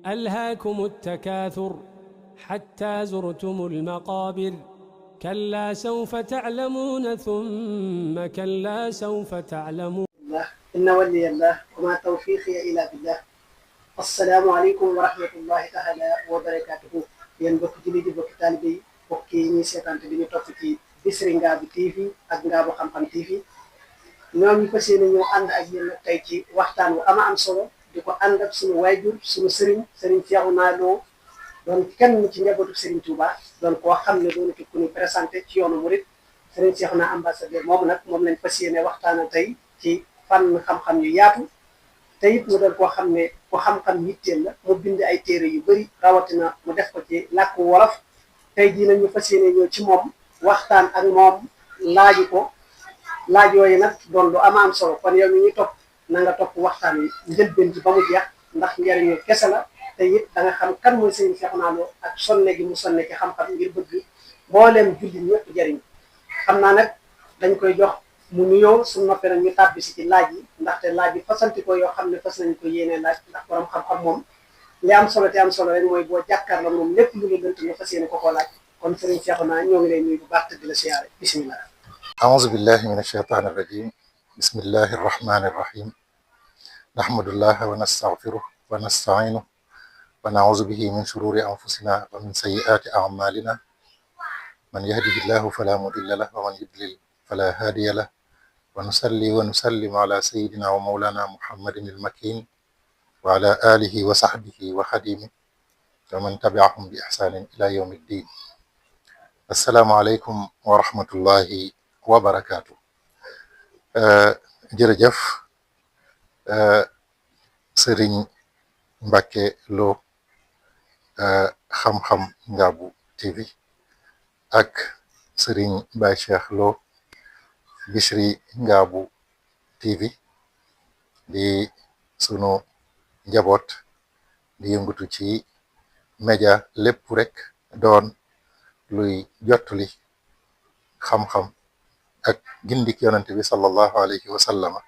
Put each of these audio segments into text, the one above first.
ألهاكم التكاثر حتى زرتم المقابر كلا سوف تعلمون ثم كلا سوف تعلمون. إن ولي الله وما توفيقي إلا بالله. السلام عليكم ورحمة الله تعالى وبركاته. yéen bokk julli di bokk taalibe yi bokk yi ñuy seetaan te di ñu topp ci Bichri Ngabou TV ak Ngabou Xam-Xam TV ñoo ñu fas yéene ñëw ànd ak yéen nag tey ci waxtaan wu ama am solo di ko ànd ak suñu waajur suñu sëriñ Cheikhouna Lo doon kenn ci njabootu Serigne Touba doon koo xam ne doon ku ñu présenté ci yoonu murit Serigne Cheikhouna ambassadeur moom nag moom lañ fas yéene waxtaana tey ci fànn xam-xam yu yaatu te it mu doon koo xam ne ku xam-xam yitteel la mu bind ay téere yu bëri rawatina mu def ko ci làkku wolof tey jii nag ñu fas yéene ñëw ci moom waxtaan ak moom laaji ko laaj yooyu nag doon lu ama am solo kon yow mi ñuy topp na nga topp waxtaan wi njëlbeen ci ba mu jeex ndax njariñu kese la te it da nga xam kan mooy Serigne Cheikhouna Lo ak sonne gi mu sonne ci xam-xam ngir bëgg mbooleem jullit ñëpp jariñ xam naa nag dañ koy jox mu nuyoo su noppee nag ñu tàbbi si ci laaj yi ndaxte laaj yi fasanti ko yoo xam ne fas nañ ko yéene laaj ndax borom xam-xam moom li am solo te am solo rek mooy boo jàkkaarloo moom lépp lu la lënt nga fas yéene ko koo laaj kon Serigne Cheikhouna ñoo ngi lay nuyu bu baax te di la siyaare bisimilah. أعوذ بالله من الشيطان الرجيم بسم الله الرحمن الرحيم نحمد الله ونستغفره ونستعينه ونعوذ به من شرور أنفسنا ومن سيئات أعمالنا من يهده الله فلا مضل له ومن يضلل فلا هادي له ونصلي ونسلم على سيدنا ومولانا محمد المكين وعلى آله وصحبه وخديمه ومن تبعهم بإحسان إلى يوم الدين السلام عليكم ورحمة الله وبركاته. jërëjëf Serigne Mbacke Lo xam-xam Ngabou TV ak Serigne Baye Cheikh Lo Bichri Ngabou TV di sunu njaboot di yëngatu ci média lépp rek doon luy jottali xam-xam ak gindik yonente bi sallallahu alayhi wa sallama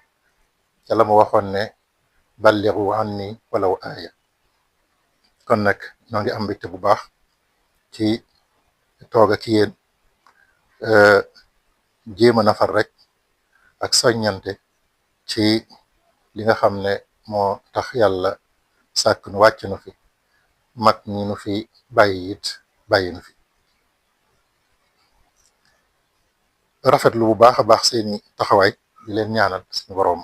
ca la mu waxoon ne ballighu anni walaw aaya kon nag ñoo ngi am mbégte bu baax ci toog ak yéen jéem a nafar rek ak soññante ci li nga xam ne moo tax yàlla sàkk nu wàcc nu fi mag ñi nu fi bàyyi it bàyyi nu fi rafetlu bu baax a baax seeni taxawaay di leen ñaanal suñu boroom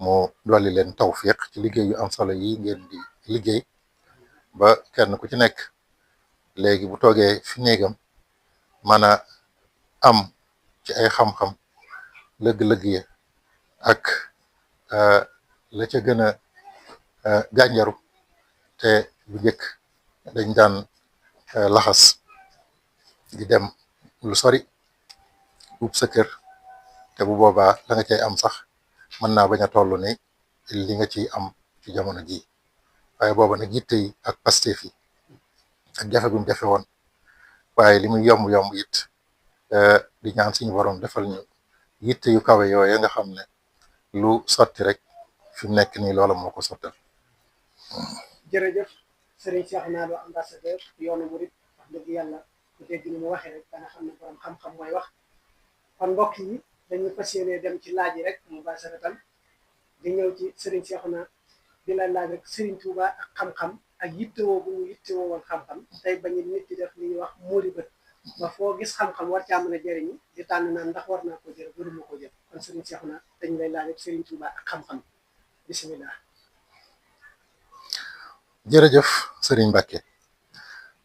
mu dolli leen tawfiq ci liggéey yu am solo yi ngeen di liggéey ba kenn ku ci nekk léegi bu toogee fi néegam mën a am ci ay xam-xam lëgg-lëgg ya ak la ca gën a gànjaru te bu njëkk dañ daan laxas di dem lu sori ub sa kër te bu boobaa la nga cay am sax mën naa bañ a toll ni li nga ciy am ci jamono ji waaye booba nag yitte yi ak Pastef yi ak jafe gum jafe woon waaye li muy yomb-yomb it di ñaan suñu borom defal ñu yitte yu kawe yooye nga xam ne lu sotti rek fi mu nekk nii loola moo ko sottal. jërëjëf Serigne Cheikhouna Lo ambassadeur yoonu murit wax dëgg yàlla ku dégg ni mu waxee rek da nga xam ne borom xam-xam mooy wax kon mbokk yi dañu fas yéene dem ci laaj yi rek mu basaratan di ñëw ci Serigne Cheikhouna di la laaj rek Serigne Touba ak xam-xam ak yittewoo bu mu yittewoo woon xam-xam tey bañu nit di def li ñuy wax muuri bët ba foo gis xam-xam war caa mën a jëriñu di tànn naan ndax war naa ko jël waruma ko jël kon Serigne Cheikhouna dañu lay laaj rek Serigne Touba ak xam-xam bisimilah. jërëjëf Serigne Mbacke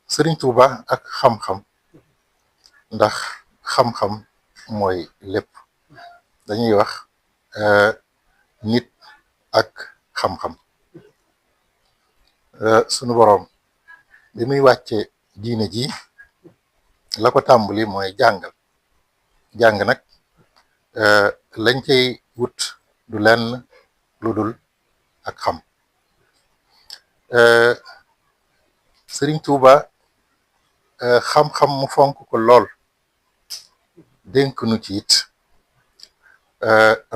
Serigne Touba ak xam-xam ndax xam-xam mooy lépp dañuy wax nit ak xam-xam sunu boroom bi muy wàcce diine ji la ko tàmbali mooy jàng nag lañ cay wut du lenn lu dul ak xam Serigne Touba xam-xam mu fonk ko lool dénk nu ci it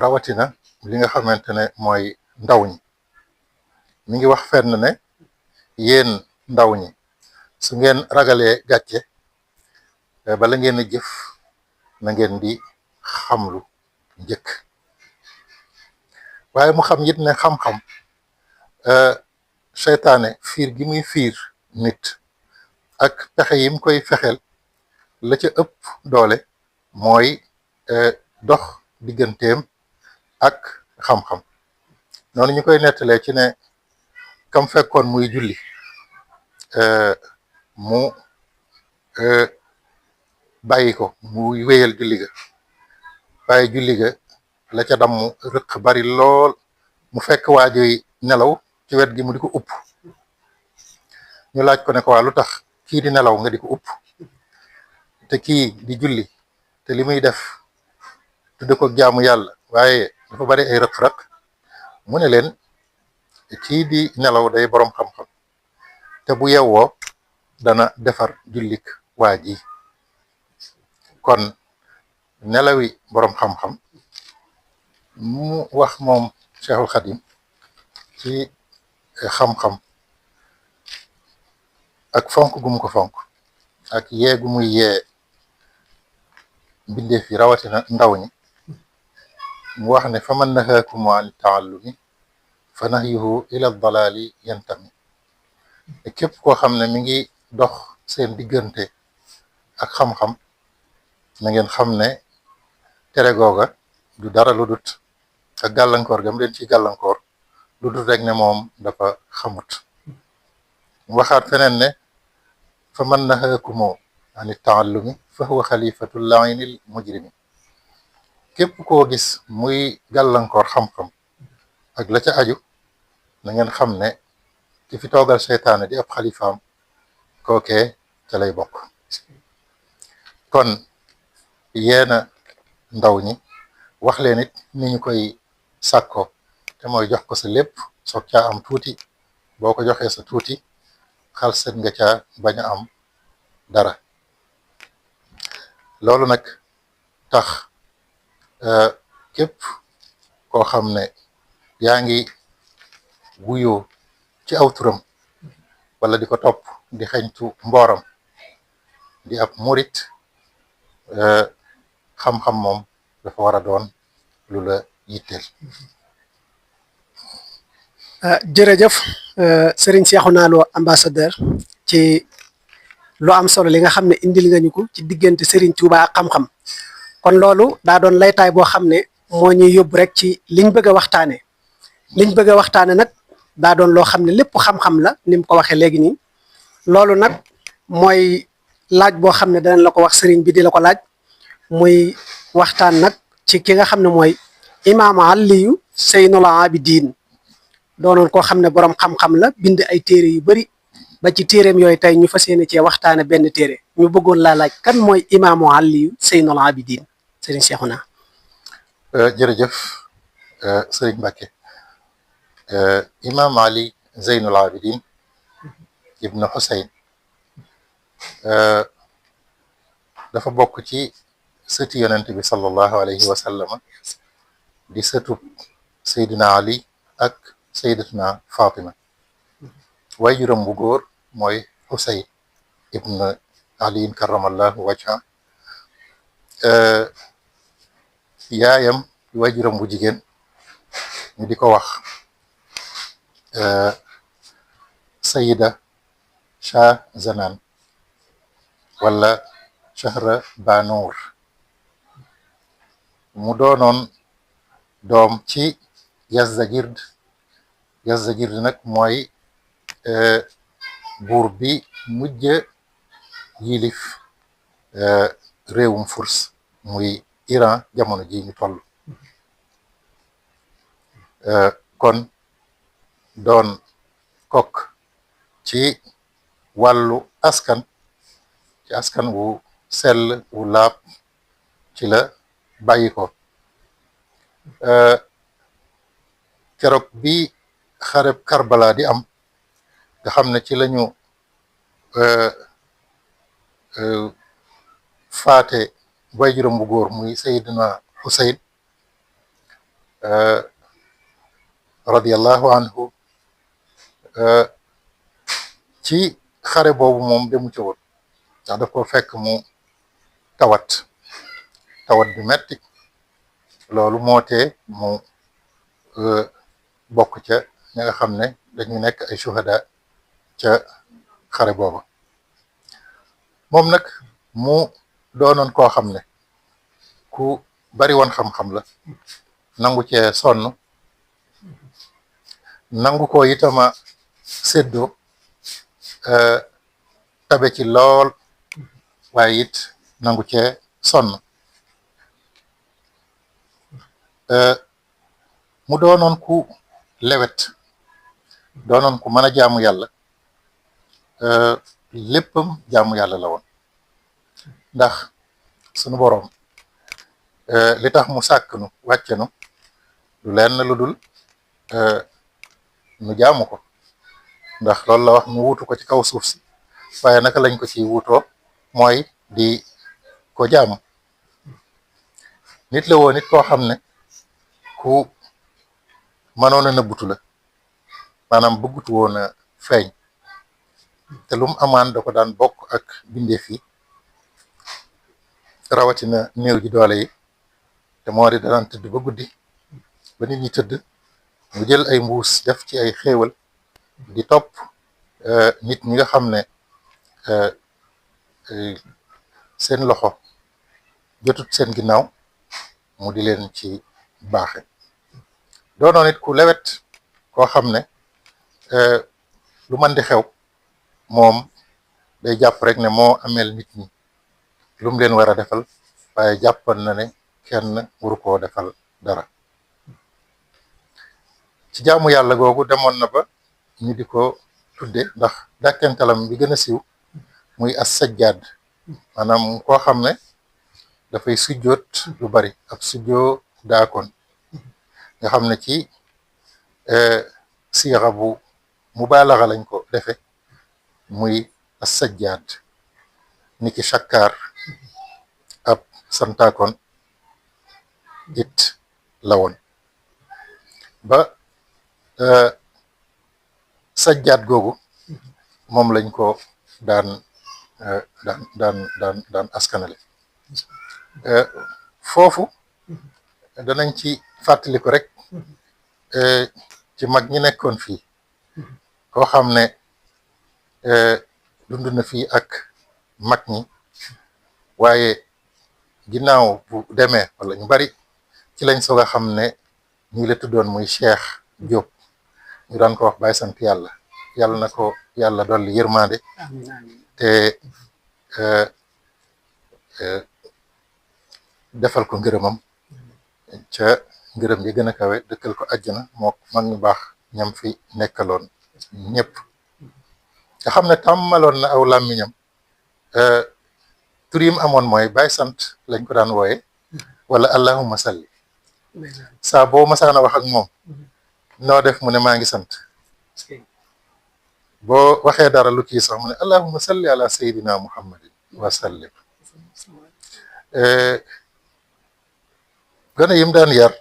rawatina li nga xamante ne mooy ndaw ñi mi ngi wax fenn ne yéen ndaw ñi su ngeen ragalee gàcce bala ngeen a jëf na ngeen di xamlu njëkk. waaye mu xam it ne xam-xam seytaane fiir gi muy fiir nit ak pexe yim koy fexeel la ca ëpp doole mooy dox digganteem ak xam-xam. noonu ñu koy nettalee ci ne kam fekkoon muy julli mu bàyyi ko muy wéyal julli ga waaye julli ga la ca damm rëq bari lool mu fekk waajoy nelaw ci wet gi mu di ko upp. ñu laaj ko ne ko waa lu tax kii di nelaw nga di ko upp te kii di julli te li muy def tudde ko jaamu yàlla waaye dafa bari ay rëq-rëq. mu ne leen kii di nelaw day boroom xam-xam te bu yewwoo dana defar jullik waa ji. kon nelawi boroom xam-xam mu wax moom Cheikhul Khadim ci xam-xam ak fonk gu mu ko fonk ak yee gu muy yee mbindeef yi rawatina ndaw ñi mu wax ne fa man nahaakum an taallumi fa nahyuhu ila dalaali yantami. képp koo xam ne mi ngi dox seen diggante ak xam-xam na ngeen xam ne tere googa du dara lu dut ak gàllankoor gam leen ci gàllankoor lu dut rek ne moom dafa xamut. mu waxaat feneen ne fa man nahaakumoo an taallumi fa huwa xalifatu lainil mujrimi. képp koo gis muy gàllankoor xam-xam ak la ca aju na ngeen xam ne ki fi toogal seytaane di ab xalifaam kookee ca lay bokk. kon yeena ndaw ñi wax leen it ni ñu koy sàkko te mooy jox ko sa lépp soog caa am tuuti. boo ko joxee sa tuuti xal set nga caa bañ a am dara. loolu nag tax képp koo xam ne yaa ngi wuyoo ci aw turam wala di ko topp di xeñtu mbooram di ab murit xam-xam moom dafa war a doon lu la yitteel. jërëjëf Serigne Cheikhouna Lo ambassadeur ci lu am solo li nga xam ne indil nga ñu ko ci diggante Serigne Touba ak xam-xam. kon loolu daa doon laytaay boo xam ne moo ñuy yóbbu rek ci liñ bëgg a waxtaane nag daa doon loo xam ne lépp xam-xam la ni mu ko waxee léegi nii. loolu nag mooy laaj boo xam ne danañ la ko wax sëriñ bi di la ko laaj muy waxtaan nag ci ki nga xam ne mooy imaam Aliyu Zeynul Abidin doonoon koo xam ne boroom xam-xam la bind ay téere yu bari ba ci téereem yooyu tey ñu fas yéene cee waxtaane benn téere ñu bëggoon laa laaj kan mooy imaamu Aliyu Zeynul Abidin sëriñ Cheikhouna. jërëjëf sëriñ Mbacke. imaam Ali Zeynul Abidin ibnu Xuseyn dafa bokk ci sëti yonent bi sallallahu alayhi wa sallam di sëtub Seydina Ali ak Seydatuna Fatima. waajuram bu góor mooy Xuseyn ibnu aliin karamallahu wajha. yaayam waajuram bu jigéen ñu di ko wax Sayida Shah Zanan wala Shahra Banour mu doonoon doom ci Yazdajird. Yazdajird nag mooy buur bi mujj yilif réewum Furs muy Iran jamono ji ñu toll. kon doon kokk ci wàllu askan ci askan wu sell wu laab ci la bàyyi ko. keroog bi xareb Karbala di am nga xam ne ci lañu faate waajuram bu góor muy Seydina Xuseyn radiyallahu anhu. ci xare boobu moom demu ca woon ndax daf ko fekk mu tawat bi metti loolu moo tee mu bokk ca ña nga xam ne dañu nekk ay shuhada ca xare booba moom nag mu doonoon koo xam ne ku bari woon xam-xam la nangu cee sonn nangu ko itama séddoo tabe ci lool waaye it nangu cee sonn mu doonoon ku lewet doonoon ku mën a jaamu yàlla léppam jaamu yàlla la woon ndax sunu boroom li tax mu sàkk nu wàcce nu du lenn lu dul nu jaamu ko ndax loolu la wax nu wuutu ko ci kaw suuf si waaye naka lañ ko ci wuutoo mooy di ko jaamu nit la woon nit koo xam ne ku mënoon a nëbbutu la maanaam bëggutu woon a feeñ te lu mu amaan da ko daan bokk ak bindeef yi rawatina néew ji doole yi te moo di daan tëdd ba guddi ba nit ñi tëdd mu jël ay mbuus def ci ay xéewal di topp nit ñi nga xam ne seen loxo jotut seen ginnaaw mu di leen ci baaxe doonoon nit ku lewet koo xam ne lu mën di xew moom day jàpp rek ne moo ameel nit ñi lu mu leen war a defal waaye jàppoon na ne kenn waru koo defal dara ci jaamu yàlla googu demoon na ba ñu di ko tudde ndax dàkkentalam bi gën a siiw muy as sajjaad maanaam koo xam ne dafay sujjoot lu bari ab sujjoo daakoon nga xam ne ci siira bu mubaalaxa lañ ko defe muy as sajjaad niki shakkar ab santaakoon it la woon ba sajjaad googu moom lañ ko daan askanale foofu danañ ci fàttali ko rek ci mag ñi nekkoon fii koo xam ne dund na fii ak mag ñi waaye ginnaaw bu demee wala ñu bari ci lañ soog a xam ne ñi la tuddoon muy Cheikh Diop ñu daan ko wax Baye sant yàlla yàlla na ko yàlla dolli yërmande te defal ko ngërëmam ca ngërëm yi gën a kawe dëkkal ko àjjana moo mag ñu baax ñam fi nekkaloon ñëpp nga xam ne tàmmaloon na aw làmmiñam tur yim amoon mooy Baye sant lañ ko daan wooye wala allahumma salli saa boo masaana wax ak moom noo def mu ne maa ngi sant boo waxee dara lu kii sax mu ne allahumma salli ala sayyidina muhammadin wa sallim gone yim daan yar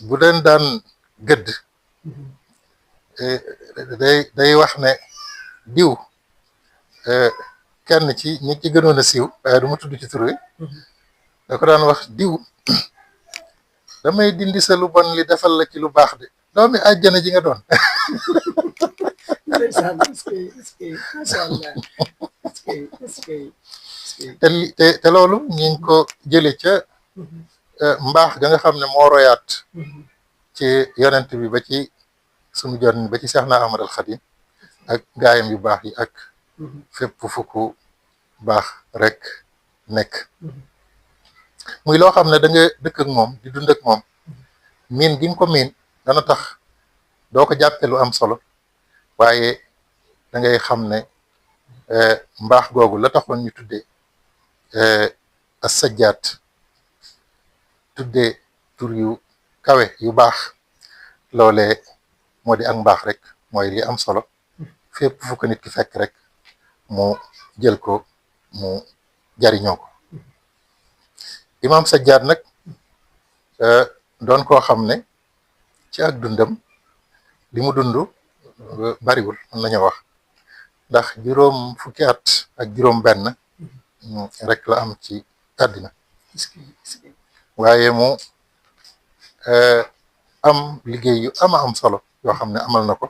bu leen daan gëdd day wax ne diw kenn ci ñi ci gënoon a siiw waaye du ma tudd ci tur wi da ko daan wax diw damay dindi sa lu bon li defal la ci lu baax de doomi àjjana ji nga doon te loolu ñu ngi ko jële ca mbaax ga nga xam ne moo royaat ci yonent bi ba ci suñu jon ba ci Seexna Ahmad al Xadim ak gaayam yu baax yi ak fépp fukku baax rek nekk muy loo xam ne da nga dëkk ak moom di dund ak moom miin gi nga ko miin dana tax doo ko jàppe lu am solo waaye da ngay xam ne mbaax googu la taxoon ñu tuddee as sajjaat tuddee tur yu kawe yu baax loolee moo di ak mbaax rek mooy li am solo fépp fu ko nit ki fekk rek mu jël ko mu jariñoo ko imam sajjaat nag doon koo xam ne ci ak dundam li mu dund bariwul mën nañu wax ndax juróom fukki at ak juróom benn rek la am ci àddina waaye mu am liggéey yu am solo yoo xam ne amal na ko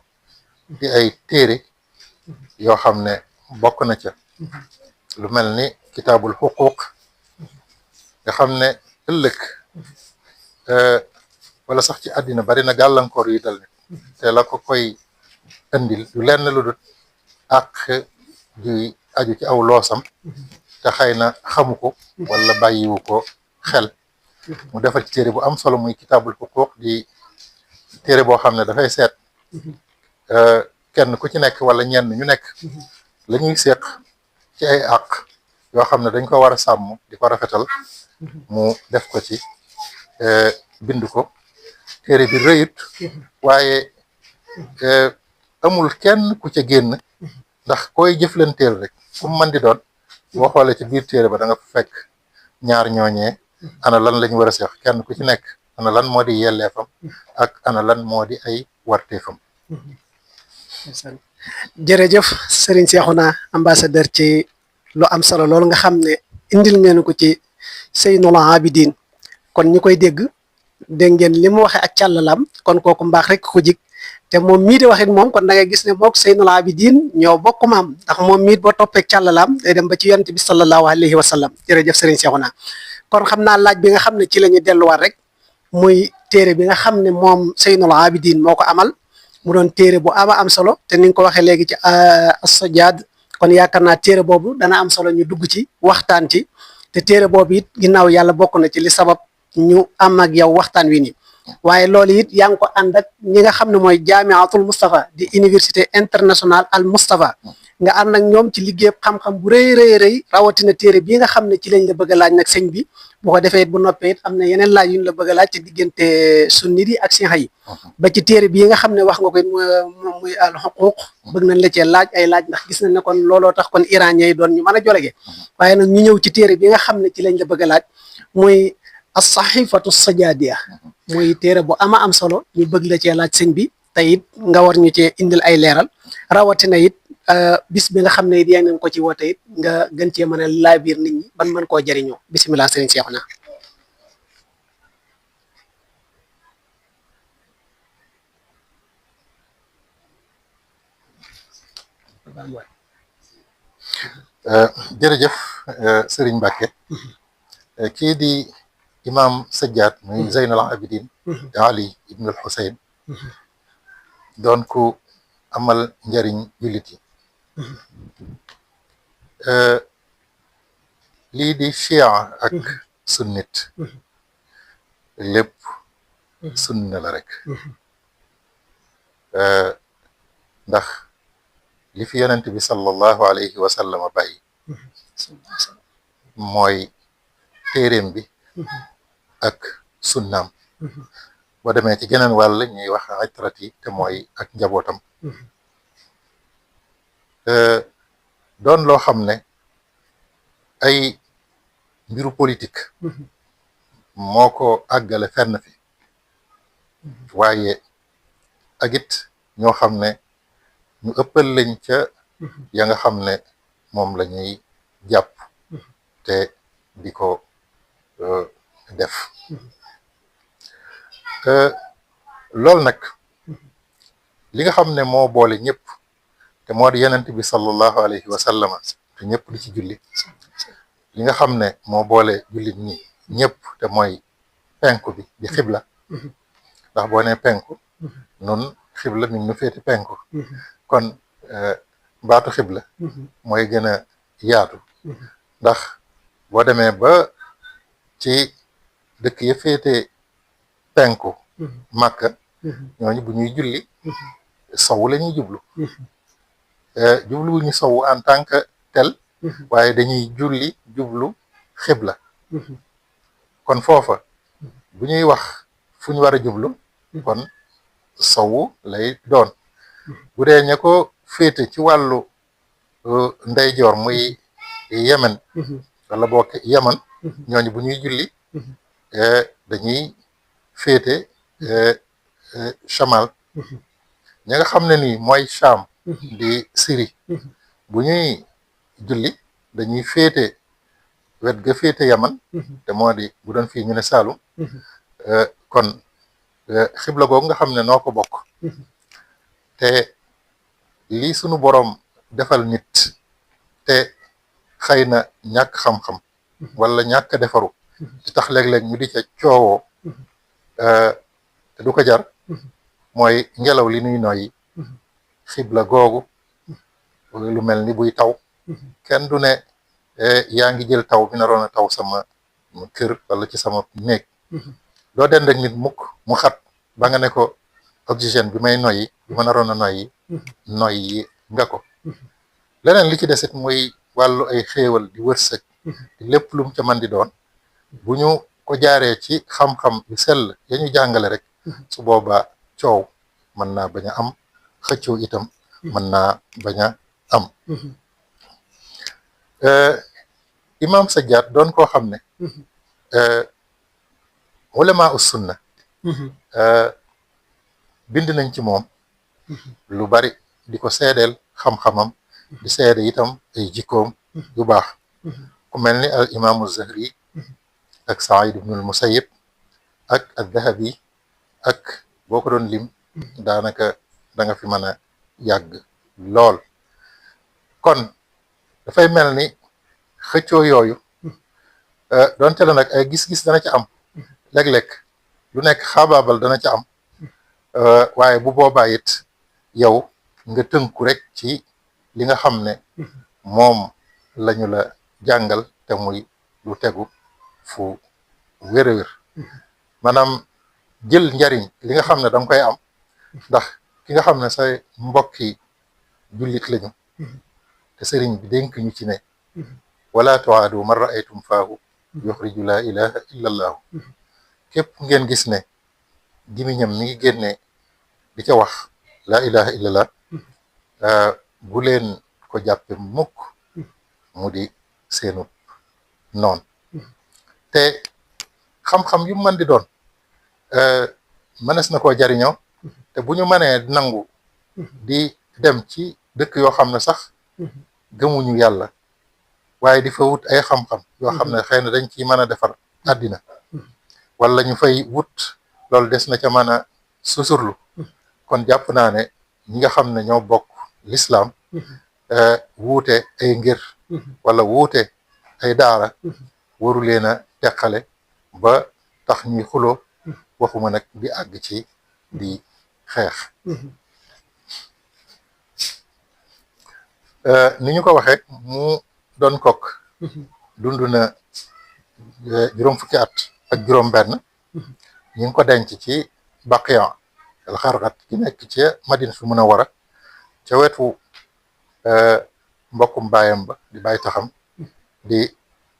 di ay téere yoo xam ne bokk na ca lu mel ni kitaabul xuquuq nga xam ne ëllëg wala sax ci àddina bari na gàllankoor yu dal nit te la ko koy indil du lenn lu dul àq ji aju ci aw loosam te xëy na xamu ko wala bàyyiwu ko xel mu defal ci téere bu am solo muy kitaabul xuquuq di téere boo xam ne dafay seet kenn ku ci nekk wala ñenn ñu nekk la ñuy séq ci ay àq yoo xam ne dañ ko war a sàmm di ko rafetal mu def ko ci bind ko téere bi rëyut waaye amul kenn ku ca génn ndax koy jëflanteel rek fu mu mën di doon boo xoolee ci biir téere ba da nga fekk ñaar ñooñee ana lan lañ war a seex kenn ku ci nekk ana lan moo di yelleefam ak ana lan moo di ay warteefam. jërëjëf Serigne Cheikhouna ambassadeur ci lu am solo loolu nga xam ne indil ngeen ko ci Seynul Abidin kon ñi koy dégg ngeen li mu waxee ak càllalam kon kooku mbaax rek ko jig te moom mii di waxit moom kon da ngay gis ne mook Seynul Abidin ñoo bokk maam ndax moom miit boo toppee càllalam day dem ba ci yonent bi sallallahu alayhi wa sallam jërëjëf Serigne Cheikhouna kon xam naa laaj bi nga xam ne ci la ñuy delluwaat rek muy téere bi nga xam ne moom Seynul Abidin moo ko amal mu doon téere bu am solo te ni nga ko waxee léegi ci as-Sajaad kon yaakaar naa téere boobu dana am solo ñu dugg ci waxtaan ci te téere boobu it ginnaaw yàlla bokk na ci li sabab ñu am ak yow waxtaan wi nii waaye loolu it yaa ngi ko ànd ak ñi nga xam ne mooy jaamiatul Moustapha di université internationale al Moustapha nga ànd ak ñoom ci liggéey xam-xam bu rëy rawatina téere bii nga xam ne ci lañ la bëgg a laaj nag sëñ bi bu ko defee it bu noppee it am na yeneen laaj yu ñu la bëgg a laaj ci diggante sunnit yi ak sinxa yi ba ci téere bii nga xam ne wax nga ko it muy al xuquuq bëgg nañ la cee laaj ay laaj ndax gis nañ ne kon looloo tax kon iranien yi doon ñu mën a jolege waaye nag ñu ñëw ci téere bi nga xam ne ci lañ la bëgg a laaj muy as-saxifatu sajaadiya muy téere bu am solo ñu bëgg la cee laaj sëñ bi te it nga war ñu cee indil ay leeral rawatina it bis bi nga xam ne it yaa ngi ko ci woote it nga gën cee mën a laabiir nit ñi ban mën koo jëriñoo bisimilah sëriñ Cheikhouna. jërëjëf Serigne Mbacke kii di imam Sajjaad muy Zeynul Abidin Ali ibn al Husayn doon ku amal njariñ jullit yi lii di chia ak sunnit lépp sunna la rek ndax li fi yonent bi sallallahu alayhi wa sallam bàyyi mooy téeréem bi ak sunnaam boo demee ci geneen wàll ñuy wax itrat yi te mooy ak njabootam doon loo xam ne ay mbiru politique moo ko àggale fenn fi waaye ak it ñoo xam ne ñu ëppal lañ ca ya nga xam ne moom la ñuy jàpp te di ko def loolu nag li nga xam ne moo boole ñëpp te moo di yenent bi sallallahu alayhi wa sallama te ñëpp di ci julli li nga xam ne moo boole jullit ñi ñëpp te mooy penku bi di xibla ndax boo nee penku nun xibla mi ngi nu féeti penku kon baatu xibla mooy gën a yaatu ndax boo demee ba ci dëkk ya féete penku Màkka ñooñu bu ñuy julli sowu la ñuy jublu jublu wu ñu sowu en tant que tel waaye dañuy julli jublu xibla kon foofa bu ñuy wax fu ñu war a jublu kon sowu lay doon bu dee ña ko féete ci wàllu ndeyjoor muy Yemen wala boo Yaman ñooñu bu ñuy julli dañuy féete chamal ña nga xam ne nii mooy Cham di Syrie bu ñuy julli dañuy féete wet ga féete yaman te moo di bu doon fii ñu ne Saalum kon xibla googu nga xam ne noo ko bokk te lii sunu boroom defal nit te xëy na ñàkk xam-xam wala ñàkk defaru ci tax léeg-léeg ñu di ca coowoo te du ko jar mooy ngelaw li nuy noyyi xibla googu lu mel ni buy taw kenn du ne yaa ngi jël taw bi naroon a taw sama kër wala ci sama néeg doo dend ak nit mukk mu xat ba nga ne ko oxygène bi may noyyi bi ma naroon a noyyi nga ko leneen li ci desit muy wàllu ay xéewal di wërsëg di lépp lum ca man di doon bu ñu ko jaaree ci xam-xam yu sell ya ñu jàngale rek su boobaa coow mën naa bañ a am xëccoo itam mën naa bañ a am imam Sajjaad doon koo xam ne ulama us sunna bind nañ ci moom lu bari di ko seedeel xam-xamam di seede itam ay jikkoom yu baax ku mel ni al imaamu Zahri ak Saïd ibnul Musayyib ak al-Dhahabi ak boo ko doon lim daanaka da nga fi mën a yàgg lool kon dafay mel ni xëccoo yooyu donte la nag ay gis-gis dana ca am léeg-léeg lu nekk xaabaabal dana ca am waaye bu boobaa it yow nga tënku rek ci li nga xam ne moom lañu la jàngal te muy lu tegu fu wér a wér maanaam jël njariñ li nga xam ne danga koy am ndax ki nga xam ne say mbokki jullit lañu te sëriñ bi dénk ñu ci ne wala tuaadu man raaytum faahu yuxriju laa ilaha illa allaahu képp ngeen gis ne gimiñam mi ngi génnee di ca wax laa ilaha illa allah bu leen ko jàppe mukk mu di seenu noon te xam-xam yu mën di doon mënees na koo jariñoo te bu ñu mënee nangu di dem ci dëkk yoo xam ne sax gëmuñu yàlla waaye di fa wut ay xam-xam yoo xam ne xëy na dañ ciy mën a defar àddina wala ñu fay wut loolu des na ca mën a susurlu kon jàpp naa ne ñi nga xam ne ñoo bokk lislaam wuute ay ngir wala wuute ay daara waru leen a teqale ba tax ñuy xuloo waxuma nag di àgg ci di xeex ni ñu ko waxee mu doon kokk dund na juróom fukki at ak juróom benn ñu ngi ko denc ci Baqiya al Xarqat ki nekk ci Madinatul Munawwara ca wetu mbokkum baayam ba di bàyyi taxam di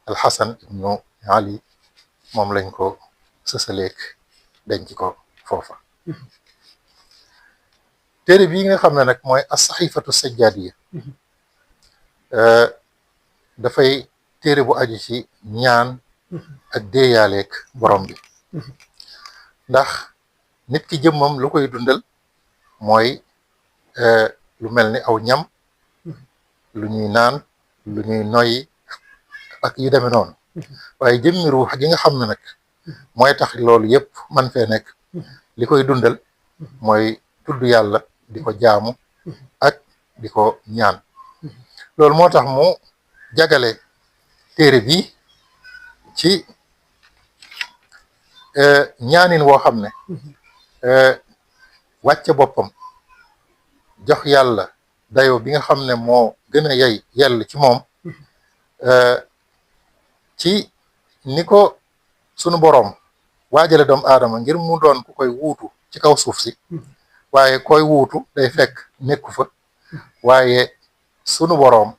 alxasan ibnu ali moom lañ ko sësaleek denc ko foofa téere bii nga xam ne nag mooy as-saxifatu sajjaadiya dafay téere bu aju ci ñaan ak déeyaaleek borom bi ndax nit ki jëmmam lu koy dundal mooy lu mel ni aw ñam lu ñuy naan lu ñuy noyyi ak yu demee noonu waaye jëmmi ruux gi nga xam ne nag mooy tax loolu yëpp man fee nekk li koy dundal mooy tudd yàlla di ko jaamu ak di ko ñaan loolu moo tax mu jagale téere bi ci ñaanin woo xam ne wàcce boppam jox yàlla dayo bi nga xam ne moo gën a yell ci moom ci ni ko sunu boroom waajale doomu aadama ngir mu doon ku koy wuutu ci kaw suuf si waaye koy wuutu day fekk nekku fa waaye sunu boroom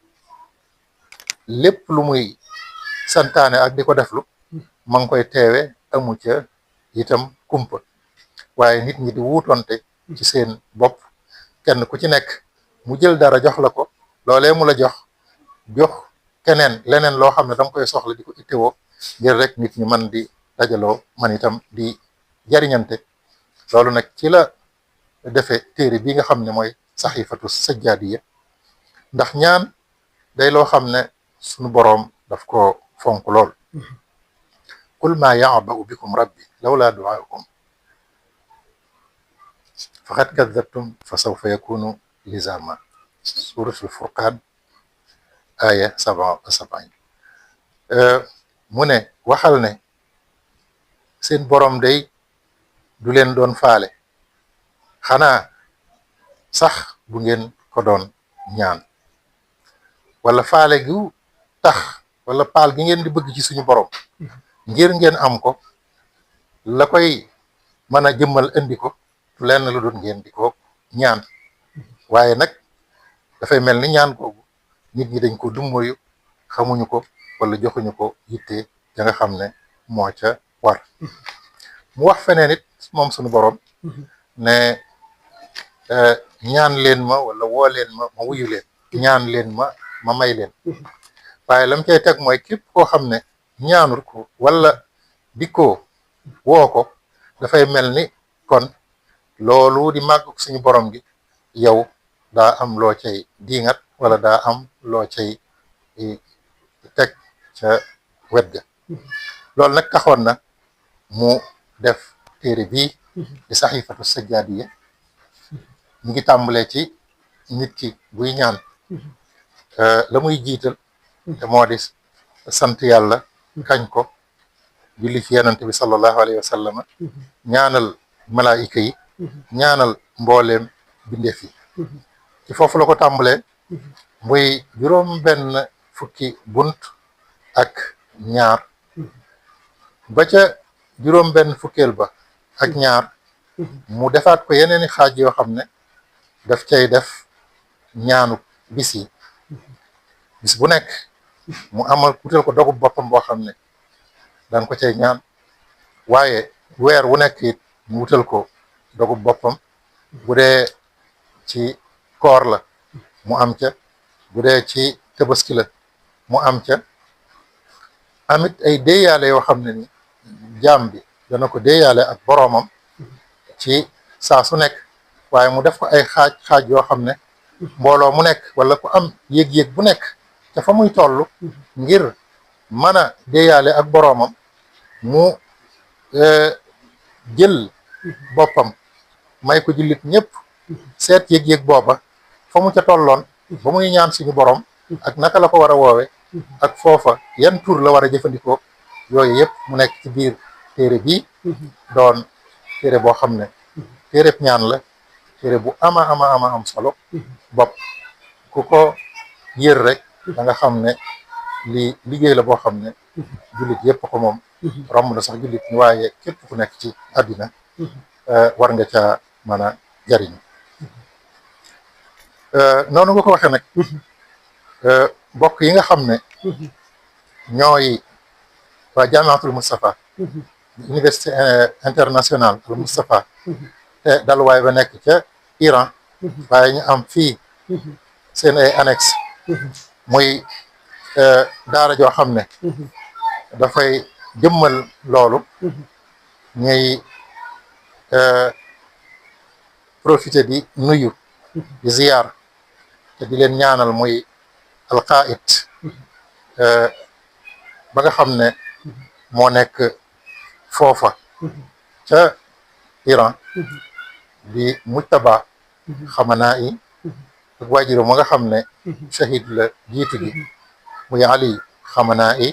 lépp lu muy santaane ak di ko deflu ma ngi koy teewe amu ca itam kumpa waaye nit ñi di wuutonte ci seen bopp kenn ku ci nekk mu jël dara jox la ko loolee mu la jox keneen leneen loo xam ne danga koy soxla di ko ittewoo ngir rek nit ñi man di dajaloo man itam di jariñante loolu nag ci la defe téere bi nga xam ne mooy saxifatu sajjaadiya ndax ñaan day loo xam ne sunu boroom daf ko fonk lool. qul maa ya'ba'u bikum rabbi lawlaa du'aa'ukum faqad kadhabtum fa sawfa yakunu lizama. Suuratul Furqaan aaya 77. mu ne waxal ne seen boroom day du leen doon faale xanaa sax bu ngeen ko doon ñaan, wala faale gu tax wala paal gi ngeen di bëgg ci suñu boroom ngir ngeen am ko, la koy mën a jëmmal indi ko du lenn lu doon ngeen di ko ñaan. waaye nag dafay mel ni ñaan googu nit ñi dañ ko dummoyu, xamuñu ko wala joxuñu ko yitte ya nga xam ne moo ca war. mu wax feneen it moom suñu boroom ne ñaan leen ma wala woo leen ma ma wuyu leen, ñaan leen ma ma may leen. waaye lam cay teg mooy képp koo xam ne ñaanul ko wala di ko woo ko, dafay mel ni kon loolu di màggug suñu borom gi yow daa am loo cay diingat wala daa am loo cay teg ca wet ga. loolu nag taxoon na mu def téere bii di saxiifatu sajjaadiya. ñu ngi tàmbalee ci nit ki buy ñaan la muy jiital te moo di sant yàlla, kañ ko, julli ci yonent bi sallallahu alayhi wa sallam, ñaanal malaayika yi, ñaanal mbooleem bindeef yi. ci foofu la ko tàmbalee muy juróom benn fukki bunt ak ñaar ba ca juróom benn fukkeel ba ak ñaar mu defaat ko yeneeni xaaj yoo xam ne daf cay def ñaanu bis yi. bis bu nekk mu amal wutal ko dogub boppam boo xam ne daan ko cay ñaan, waaye weer wu nekk it mu wutal ko dogub boppam. bu dee ci koor la mu am ca, bu dee ci tabaski la mu am ca. amit ay déeyaale yoo xam ne ni jaam bi dana ko déeyaale ak boroomam ci saa su nekk, waaye mu def ko ay xaaj yoo xam ne mbooloo mu nekk wala ku am yëg-yëg bu nekk te fa muy toll ngir mën a déeyaale ak boroomam mu jël boppam may ko jullit ñëpp seet yëg-yëg booba fa mu ca tolloon ba muy ñaan suñu boroom ak naka la ko war a woowe ak foofa yan tur la war a jëfandikoo. yooyu yëpp mu nekk ci biir téere bi doon téere boo xam ne téereb ñaan la, téere bu ama am solo bopp. ku ko yër rek da nga xam ne li liggéey la boo xam ne jullit yëpp ko moom, romb na sax jullit ñi, waaye képp ku nekk ci àddina war nga caa mën a jariñ. noonu nga ko waxee nag mbokk yi nga xam ne ñooy waa Jaamiatul Moustapha, université internationale al Moustapha, te daluwaay ba nekk ca Iran, waaye ñu am fii seen ay annexe muy daara joo xam ne dafay jëmmal loolu. ñuy profité di nuyu di ziyaar te di leen ñaanal muy alqaid ba nga xam ne moo nekk foofa ca Iran di Mujtaba Xamanaa yi, ak waajuram ma nga xam ne shahid la jiitu gi muy Ali Xamanaa yi.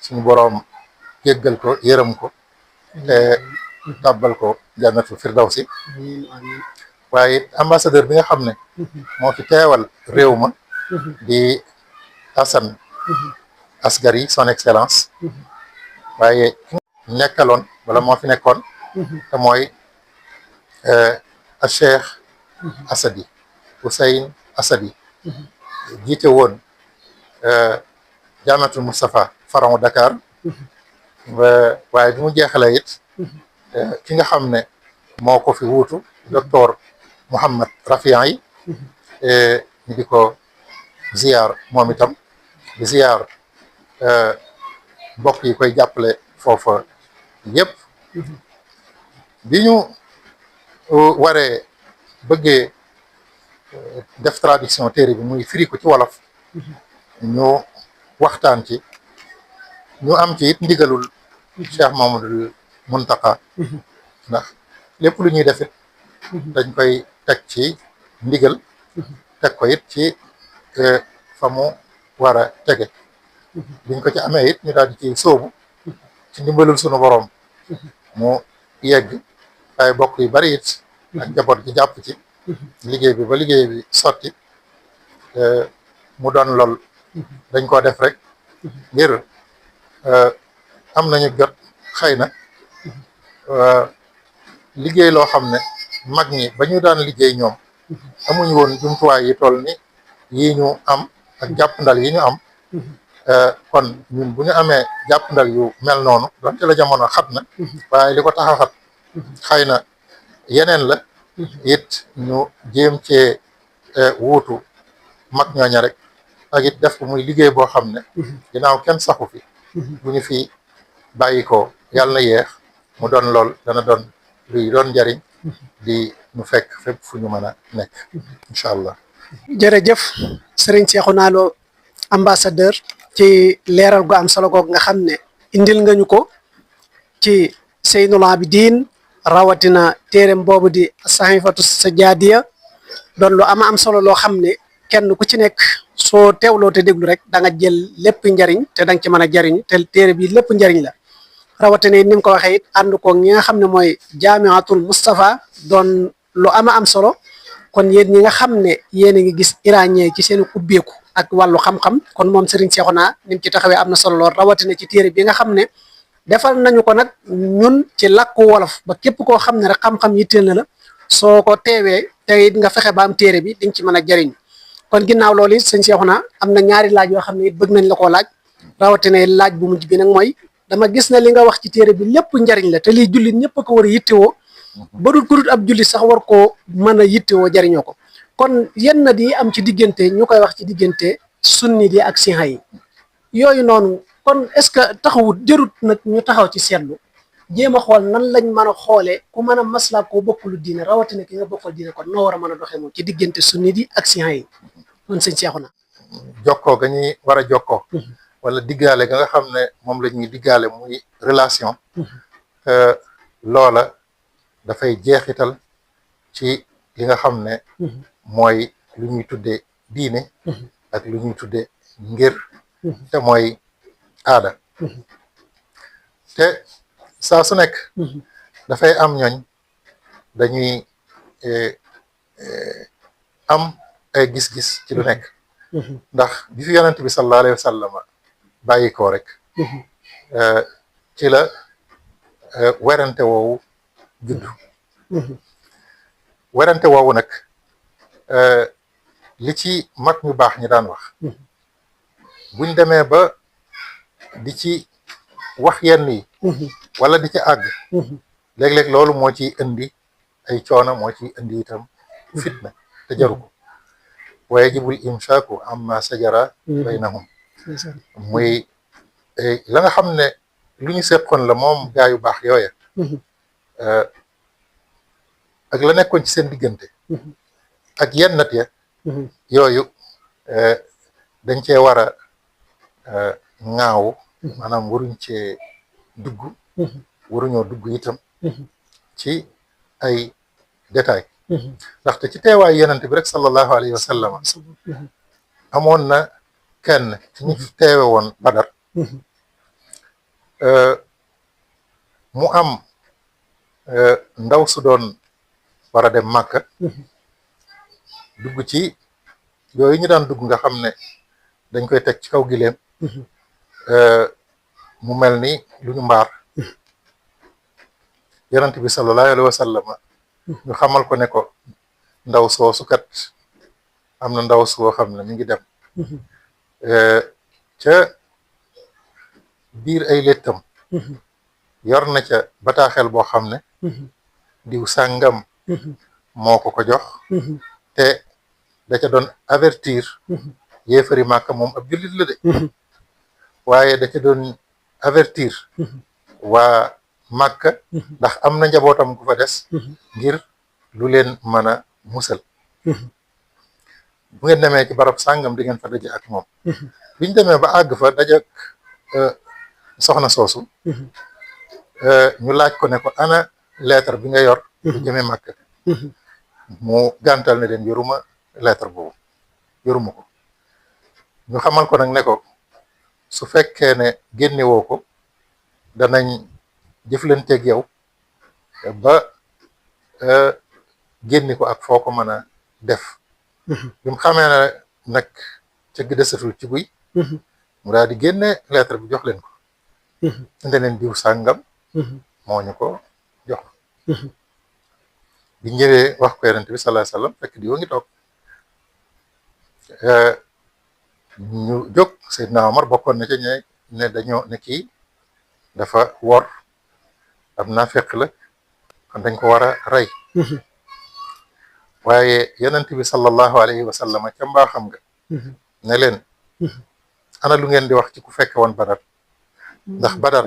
suñu boroom jéggal ko, yërëm ko te tàbbal ko jannatul firdawsi. waaye ambassadeur bi nga xam ne moo fi teewal réew ma di Hassan Asgari, son excellence, waaye nekkaloon wala moo fi nekkoon te mooy a Cheikh Asadi, Hussein Asadi, jiite woon Jaamiatul Moustapha Faron Dakar. waaye bi mu jeexalee it ki nga xam ne moo ko fi wuutu docteur Mouhammad Rafian yi, ñu di ko ziyaar moom itam, di ziyaar mbokk yi koy jàppale foofa yëpp. bi ñu waree bëggee def traduction téere bi muy firi ko ci wolof, ñu waxtaan ci, ñu am ci it ndigalul Cheikh Mamadul Muntaqa, ndax lépp lu ñuy defit dañ koy teg ci ndigal, teg ko it ci fa mu war a tege. biñ ko ci amee it ñu daal di ci sóobu ci ndimbalul sunu borom mu yegg, waaye bokk yu bari it ak njaboot gi jàpp ci liggéey bi ba liggéey bi sotti. mu doon lool dañ koo def rek ngir am nañu jot xëy na liggéey loo xam ne mag ñi ba ñu daan liggéey ñoom amuñu woon jumtuwaay yi toll ni yi ñu am ak jàppandal yi ñu am. kon ñun bu ñu amee jàppandal yu mel noonu donte la jamono xat na, waaye li ko tax a xat xëy na yeneen la it, ñu jéem cee wuutu mag ñooña rek, ak it def ko muy liggéey boo xam ne ginnaaw kenn saxu fi, bu ñu fi bàyyi ko yàlla na yeex mu doon lool dana doon luy doon njariñ di ñu fekk fépp fu ñu mën a nekk incha allah. jërëjëf Serigne Cheikhouna Lo ambassadeur ci leeral gu am solo googu nga xam ne indil nga ñu ko ci Seynul Abidin, rawatina téereem boobu di Sahifatu Sajaadiya, doon lu am solo loo xam ne kenn ku ci nekk soo teewloo te déglu rek da nga jël lépp njariñ te da nga ci mën a jariñ te téere bi lépp njariñ la. rawatina ni nga ko waxee it ànd ko ñi nga xam ne mooy Jaamiatul Mustafa, doon lu am solo. kon yéen ñi nga xam ne yéen a ngi gis iranien ci seen ubbeeku ak wàllu xam-xam, kon moom Serigne Cheikhouna ni mu ci taxawee am na solo lool, rawatina ci téere bi nga xam ne defal nañu ko nag ñun ci làkku wolof ba képp koo xam ne rek xam-xam yitteel na la soo ko teewee te it nga fexe ba am téere bi di nga ci mën a jariñ. kon ginnaaw loolu it sëñ Cheikhouna am na ñaari laaj yoo xam ne it bëgg nañ la koo laaj, rawatina laaj bu mujj bi nag mooy dama gis na li nga wax ci téere bi lépp njariñ la te lii jullit ñëpp a ko war a yittewoo, ba dul ku dul ab jullit sax war koo mën a yittewoo jariñoo ko. kon yenn di am ci diggante ñu koy wax ci diggante sunni di ak siha yi yooyu noonu, kon est-ce que taxawut jërut nag ñu taxaw ci seetlu jéem a xool nan lañ mën a xoolee ku mën a maslaa koo bokkulu diine, rawatina ki nga bokkal diine, kon noo war a mën a doxee moom ci diggante sunni di ak siha yi kon sëñ Cheikhouna. jokkoo ga ñuy war a jokkoo wala diggaale ga nga xam ne moom la ñuy diggaale muy relation, loola dafay jeexital ci li nga xam ne mooy lu ñuy tuddee diine ak lu ñuy tuddee ngir, te mooy aada. te saa su nekk dafay am ñooñ dañuy am ay gis-gis ci lu nekk, ndax bi fi yonent bi sallallahu alayhi wa sallam bàyyi ko rek ci la werante woowu juddu. werante woowu nag li ci mag ñu baax ñi daan wax buñ demee ba di ci wax yenn yi wala di ci àgg léeg-léeg loolu moo ciy indi ay coono, moo ciy indi itam fitna te jaru ko. wa yajibul imsaaku amma sajara baynahum, muy la nga xam ne lu ñu seqoon la moom gaa yu baax yooya ak la nekkoon ci seen diggante ak yenn nat ya yooyu dañ cee war a ŋaawu, maanaam waruñ cee dugg, waruñoo dugg itam ci ay détails, ndaxte ci teewaayu yonent bi rek sallallahu alayhi wa sallam amoon na kenn ci ñi teewe woon Badar mu am ndaw su doon war a dem Màkka dugg ci yooyu ñu daan dugg nga xam ne dañ koy teg ci kaw gileem mu mel ni lu ñu mbaar. yonent bi sallallahu alayhi wa sallam ñu xamal ko ne ko ndaw soosu kat am na ndaw soo xam ne mi ngi dem ca biir ay léttam yor na ca bataaxel boo xam ne diw sàngam moo ko jox te da ca doon avertir yéefari Màkka, moom ab jullit la de waaye da ca doon avertir waa Màkka ndax am na njabootam gu fa des ngir lu leen mën a musal. bu ngeen demee ci barab sàngam di ngeen fa daje ak moom. biñ demee ba àgg fa daje ak soxna soosu. ñu laaj ko ne ko ana lettre bi nga yor. bu jëmee Màkka. mu gàntal ne leen yoruma lettre boobu yoruma ko. ñu xamal ko nag ne ko su fekkee ne génnewoo ko danañ jëflanteeg yow ba génni ko ak foo ko mën a def. bi mu xamee ne nag cëgg desatul ci guy. mu daal di génne lettre bi jox leen ko. inde leen diw sàngam. moo ñu ko jox. bi ñëwee wax ko yonent bi sallallahu alayhi wasallam fekk diwa ngi toog. ñu jóg Seydina Omar bokkoon na ca ñe ne dañoo ne kii dafa wor am naa fekk la kon dañ ko war a rey. waaye yonent bi sallallahu alayhi wa sallam ca mbaaxam nga ne leen ana lu ngeen di wax ci ku fekke woon Badar ndax Badar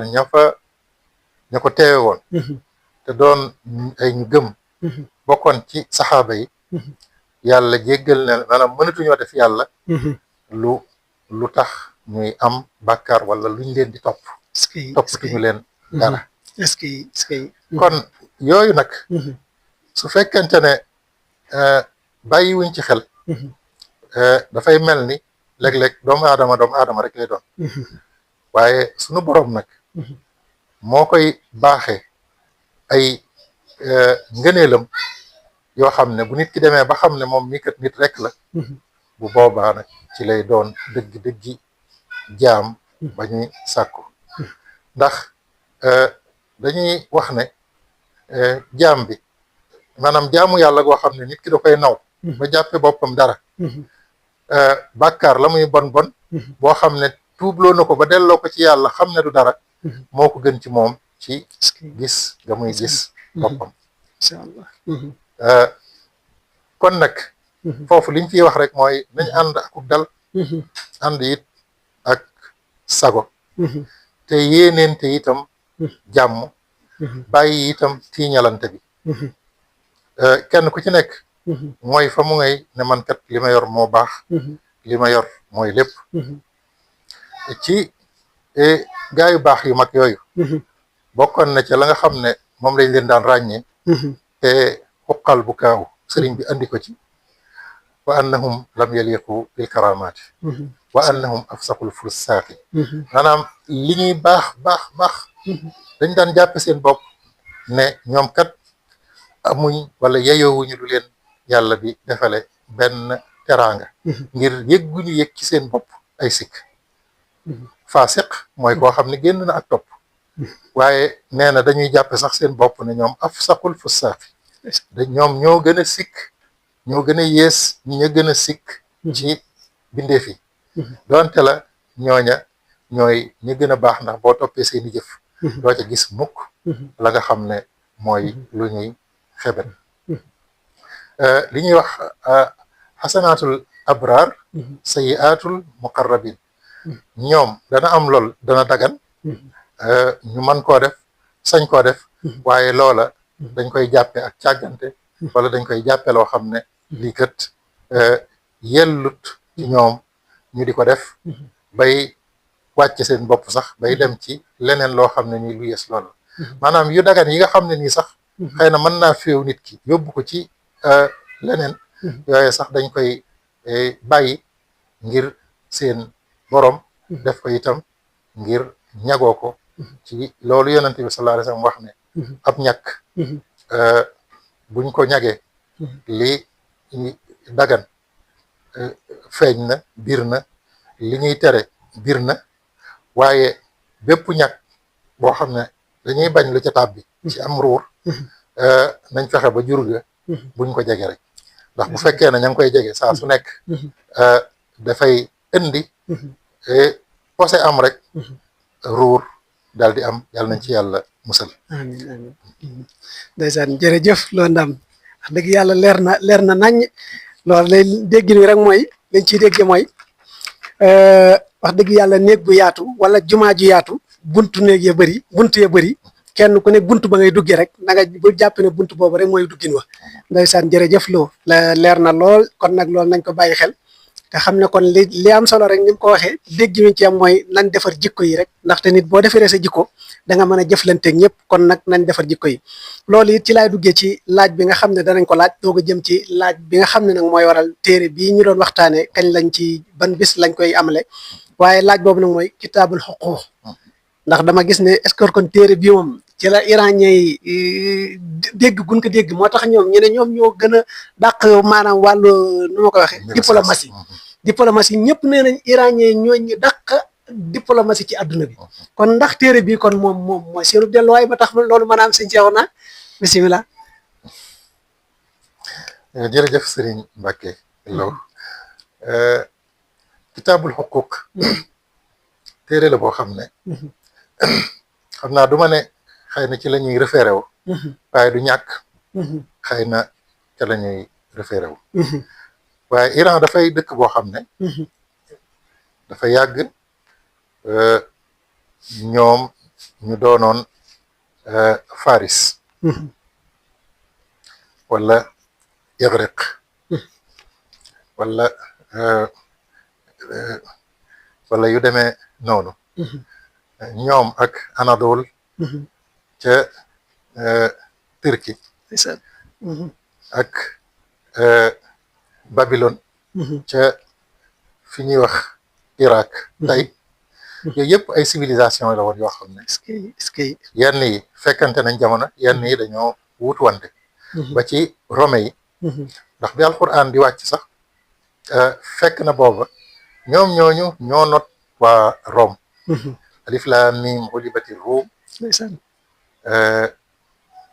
ña ko teewe woon te doon ay ñu gëm bokkoon ci saxaaba yi yàlla jéggal ne maanaam mënatuñoo def yàlla lu tax ñuy am bàkkaar wala luñ leen di topp toppatuñu leen dara. est-ce que kon yooyu nag su fekkente ne bàyyiwuñ ci xel dafay mel ni léeg-léeg doomu aadama rek lay doon. waaye sunu boroom nag moo koy baaxee ay ngëneelam yoo xam ne bu nit ki demee ba xam ne moom mii kat nit rek la. bu boobaa nag ci lay doon dëgg-dëggi jaam ba ñuy sàkku. ndax dañuy wax ne jaam bi maanaam jaamu yàlla goo xam ne nit ki da koy naw. ba jàppe boppam dara. bàkkaar la muy bon bon. boo xam ne tuubloo na ko ba delloo ko ci yàlla xam ne du dara. moo ko gën ci moom ci gis nga muy gis boppam. incha allah. kon nag. foofu liñ fiy wax rek mooy nañ ànd akuk dal. ànd it ak sago. te yéeneente itam jàmm. bàyyi itam tiiñalante bi. kenn ku ci nekk. mooy fa mu ngay ne man kat li ma yor moo baax. li ma yor mooy lépp. ci gaa yu baax yu mag yooyu. bokkoon na ca la nga xam ne moom lañ leen daan ràññee. te xuqal bu kaaw sëriñ bi andi ko ci. wa annahum lam yaliqu bil karamaati. wa annahum afsaqul fursaaqi. maanaam li ñuy baax. dañ daan jàppe seen bopp ne ñoom kat amuñ wala yeyoowuñu lu leen yàlla di defale benn teraanga. ngir yëgguñu yëg ci seen bopp ay sikk. faasiq mooy koo xam ne génn na ak topp. waaye nee na dañuy jàppe sax seen bopp ne ñoom afsaqul fursaaqi. ñoom ñoo gën a sikk. ñoo gën a yées ña gën a sikk ci bindeef yi. donte la ñooña ñooy ñi gën a baax ndax boo toppee seeni jëf. doo ca gis mukk la nga xam ne mooy lu ñuy xebet. li ñuy wax xasanaatul abraar sayiaatul muqarrabin. ñoom dana am lool dana dagan. ñu mën koo def sañ koo def. waaye loola dañ koy jàppe ak càggante. wala dañ koy jàppe loo xam ne lii kat yellut ci ñoom ñu di ko def. bay wàcce seen bopp sax bay dem ci leneen loo xam ne nii lu yes loolu. maanaam yu dagan yi nga xam ne nii sax. xëy na mën naa féew nit ki yóbbu ko ci leneen. yooye sax dañ koy bàyyi ngir seen borom. def ko itam ngir ñagoo ko. ci loolu yonente bi sallallahu alayhi wasallam wax ne. ab ñàkk. buñ ko ñagee. li dagan feeñ na biir na. li ñuy tere biir na. waaye bépp ñàkk boo xam ne dañuy bañ lu ca tàbbi ci am ruur. nañ fexe ba jur ga buñ ko jege rek. ndax bu fekkee ne ña ngi koy jege saa su nekk. dafay indi. posé am rek. ruur daal di am yàlla nañ ci yàlla musal. amiin amiin. ndeysaan jërëjëf Lo Ndam wax dëgg yàlla leer na nañ loolu lay dégg ni rek mooy liñ ciy dégge mooy wax dëgg yàlla néeg bu yaatu wala jumaa ju yaatu buntu néeg ya bëri buntu ya bëri kenn ku ne bunt ba ngay duggee rek na nga bu jàpp ne bunt boobu rek mooy duggin wa ndeysaan jërëjëf Lo leer na lool kon nag loolu nañ ko bàyyi xel te xam ne kon li am solo rek ni mu ko waxee dégg mi ci am mooy nañ defar jikko yi rek ndaxte nit boo defaree sa jikko da nga mën a jëflanteeg ñëpp kon nag nañ defar jikko yi loolu it ci laay duggee ci laaj bi nga xam ne danañ ko laaj doog a jëm ci laaj bi nga xam ne nag mooy waral téere bii ñu doon waxtaanee kañ lañ ci ban bis lañ koy amale waaye laaj boobu nag mooy kitaabul xuquuq ndax dama gis ne est-ce que kon téere bii moom ci la iranien yi dégg gun ko dégg moo tax ñoom ñu ne ñoom ñoo gën a dàq maanaam wàllu nu ma ko waxee diplomatie ñëpp nee nañ iranien yi ñooy ñu dàq diplomatie ci àdduna bi kon ndax téere bii kon moom mooy seenu delluwaay ba tax loolu maanaam sëñ Cheikh na bisimilah. jërëjëf Serigne Mbacke Lo kitaabul xuquuq téere la boo xam ne xam naa du ma ne xëy na ci la ñuy référé wu waaye du ñàkk xëy na ca la ñuy référé wu waaye Iran dafay dëkk boo xam ne dafa yàgg ñoom ñu doonoon Faris wala Igriq wala yu demee noonu ñoom ak Anadol ca Turquie ak Babylone ca fi ñuy wax Irak tey yooyu yëpp ay civilisation la woon yoo xam ne est-ce que yenn yi fekkante nañ jamono yenn yi dañoo wuutuwante ba ci Rome yi ndax bi alquran di wàcc sax fekk na booba ñoom ñooñu ñoo not waa Rome alif laam miim gulibati ruum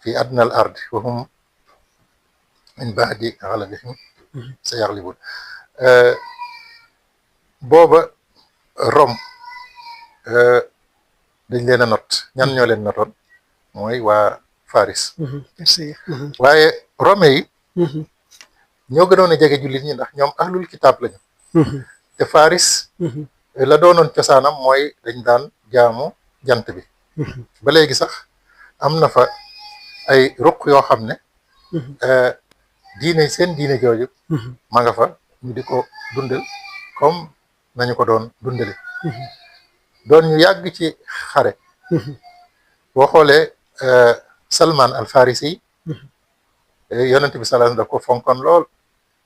fi adna al ard wa hum min baadi galabihim sa yaglibun booba Rome dañ leen a not ñan ñoo leen notoon mooy waa Faris waaye Rome yi ñoo gënoon a jege jullit ñi ndax ñoom ahlul kitaab lañu te Faris la doonoon cosaanam mooy dañ daan jaamu jant bi ba léegi sax am na fa ay ruq yoo xam ne diine seen diine jooju ma nga fa ñu di ko dundal comme nañu ko doon dundale doon ñu yàgg ci xare boo xoolee Salman al Farisi yonent bi sallallahu da ko fonkoon lool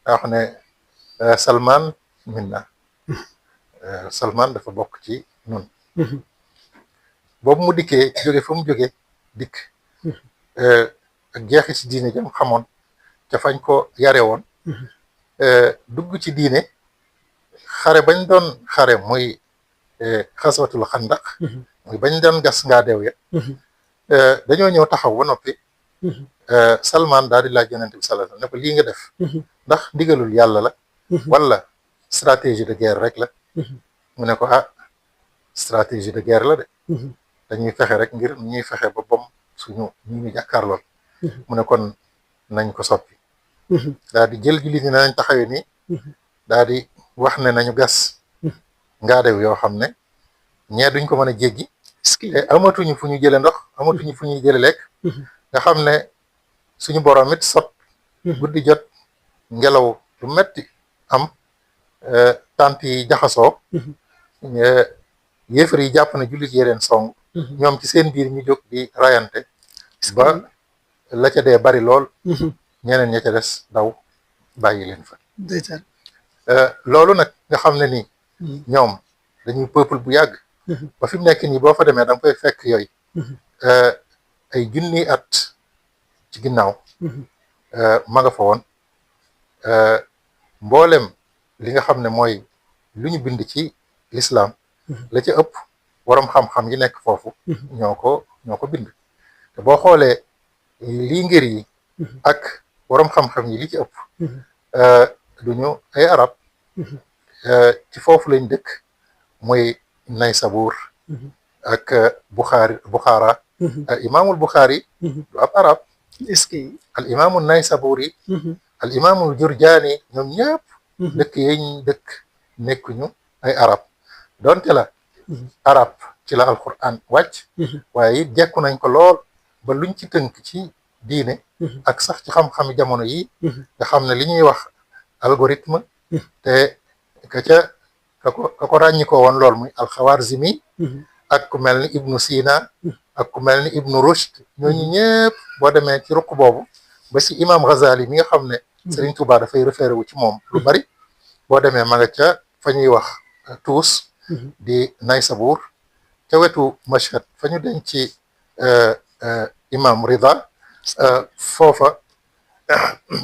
daa wax ne Salman minna Salman dafa bokk ci nun boobu mu dikkee jóge fa mu jóge dikk ak jeexi ci diine jam xamoon ca fañ ko yare woon dugg ci diine xare bañ doon xare muy xaswatul xandaq muy bañ doon gas ngaa deew ya dañoo ñëw taxaw ba noppi Salman daal di laaj yonent bi sallallahu alayhi wasallam ne ko lii nga def ndax ndigalul yàlla la wala stratégie de guerre rek la mu ne ko stratégie de guerre la de dañuy fexe rek ngir ñuy fexe ba bom suñu ñu jàkkaarlool mu ne kon nañ ko soppi daal di jël jullit ñi nañ taxawee nii daal di wax ne nañu gas ngaadew yoo xam ne ñee duñ ko mën a jéggi te amatuñu fu ñu jële ndox amatuñu fu ñuy jële lekk nga xam ne suñu borom it sot guddi jot ngelaw lu metti am tant yi jaxasoo yéefar yi jàpp na jullit yee leen song ñoom ci seen biir ñu jóg di rayante ba la ca dee bari lool ñeneen ña ca des daw bàyyi leen fa loolu nag nga xam ne ni ñoom dañuy peuple bu yàgg ba fi mu nekk nii boo fa demee da nga koy fekk yooyu ay junni at ci ginnaaw ma nga fa woon mboolem li nga xam ne mooy lu ñu bind ci lislaam la ca ëpp waroom xam-xam yi nekk foofu ñoo ko bind te boo xoolee lii ngir yi ak waroom xam-xam yi li ci ëpp duñu ay arab ci foofu lañ dëkk muy Naysabur ak Bukhara imaamul Bukhari du ab arab est-ce que al imaamul Naysaburi al imaamul Jurjaani ñoom ñëpp dëkk yeñ dëkk nekkuñu ay arab donte la arab ci la alquran wàcc waaye it jekku nañ ko lool ba luñ ci tënk ci diine ak sax ci xam-xami jamono yi nga xam ne li ñuy wax algorithme te ka ko ràññi ko woon lool muy alxawaarzimi ak ku mel ni ibnu Sina ak ku mel ni ibnu Rushd ñooñu ñëpp boo demee ci ruq boobu ba si imam Ghazali mi nga xam ne Serigne Touba dafay référé wu ci moom lu bari boo demee ma nga ca fa ñuy wax Tuus di Naysabur ca wetu Mashhad fa ñu denc ci imam Rida foofa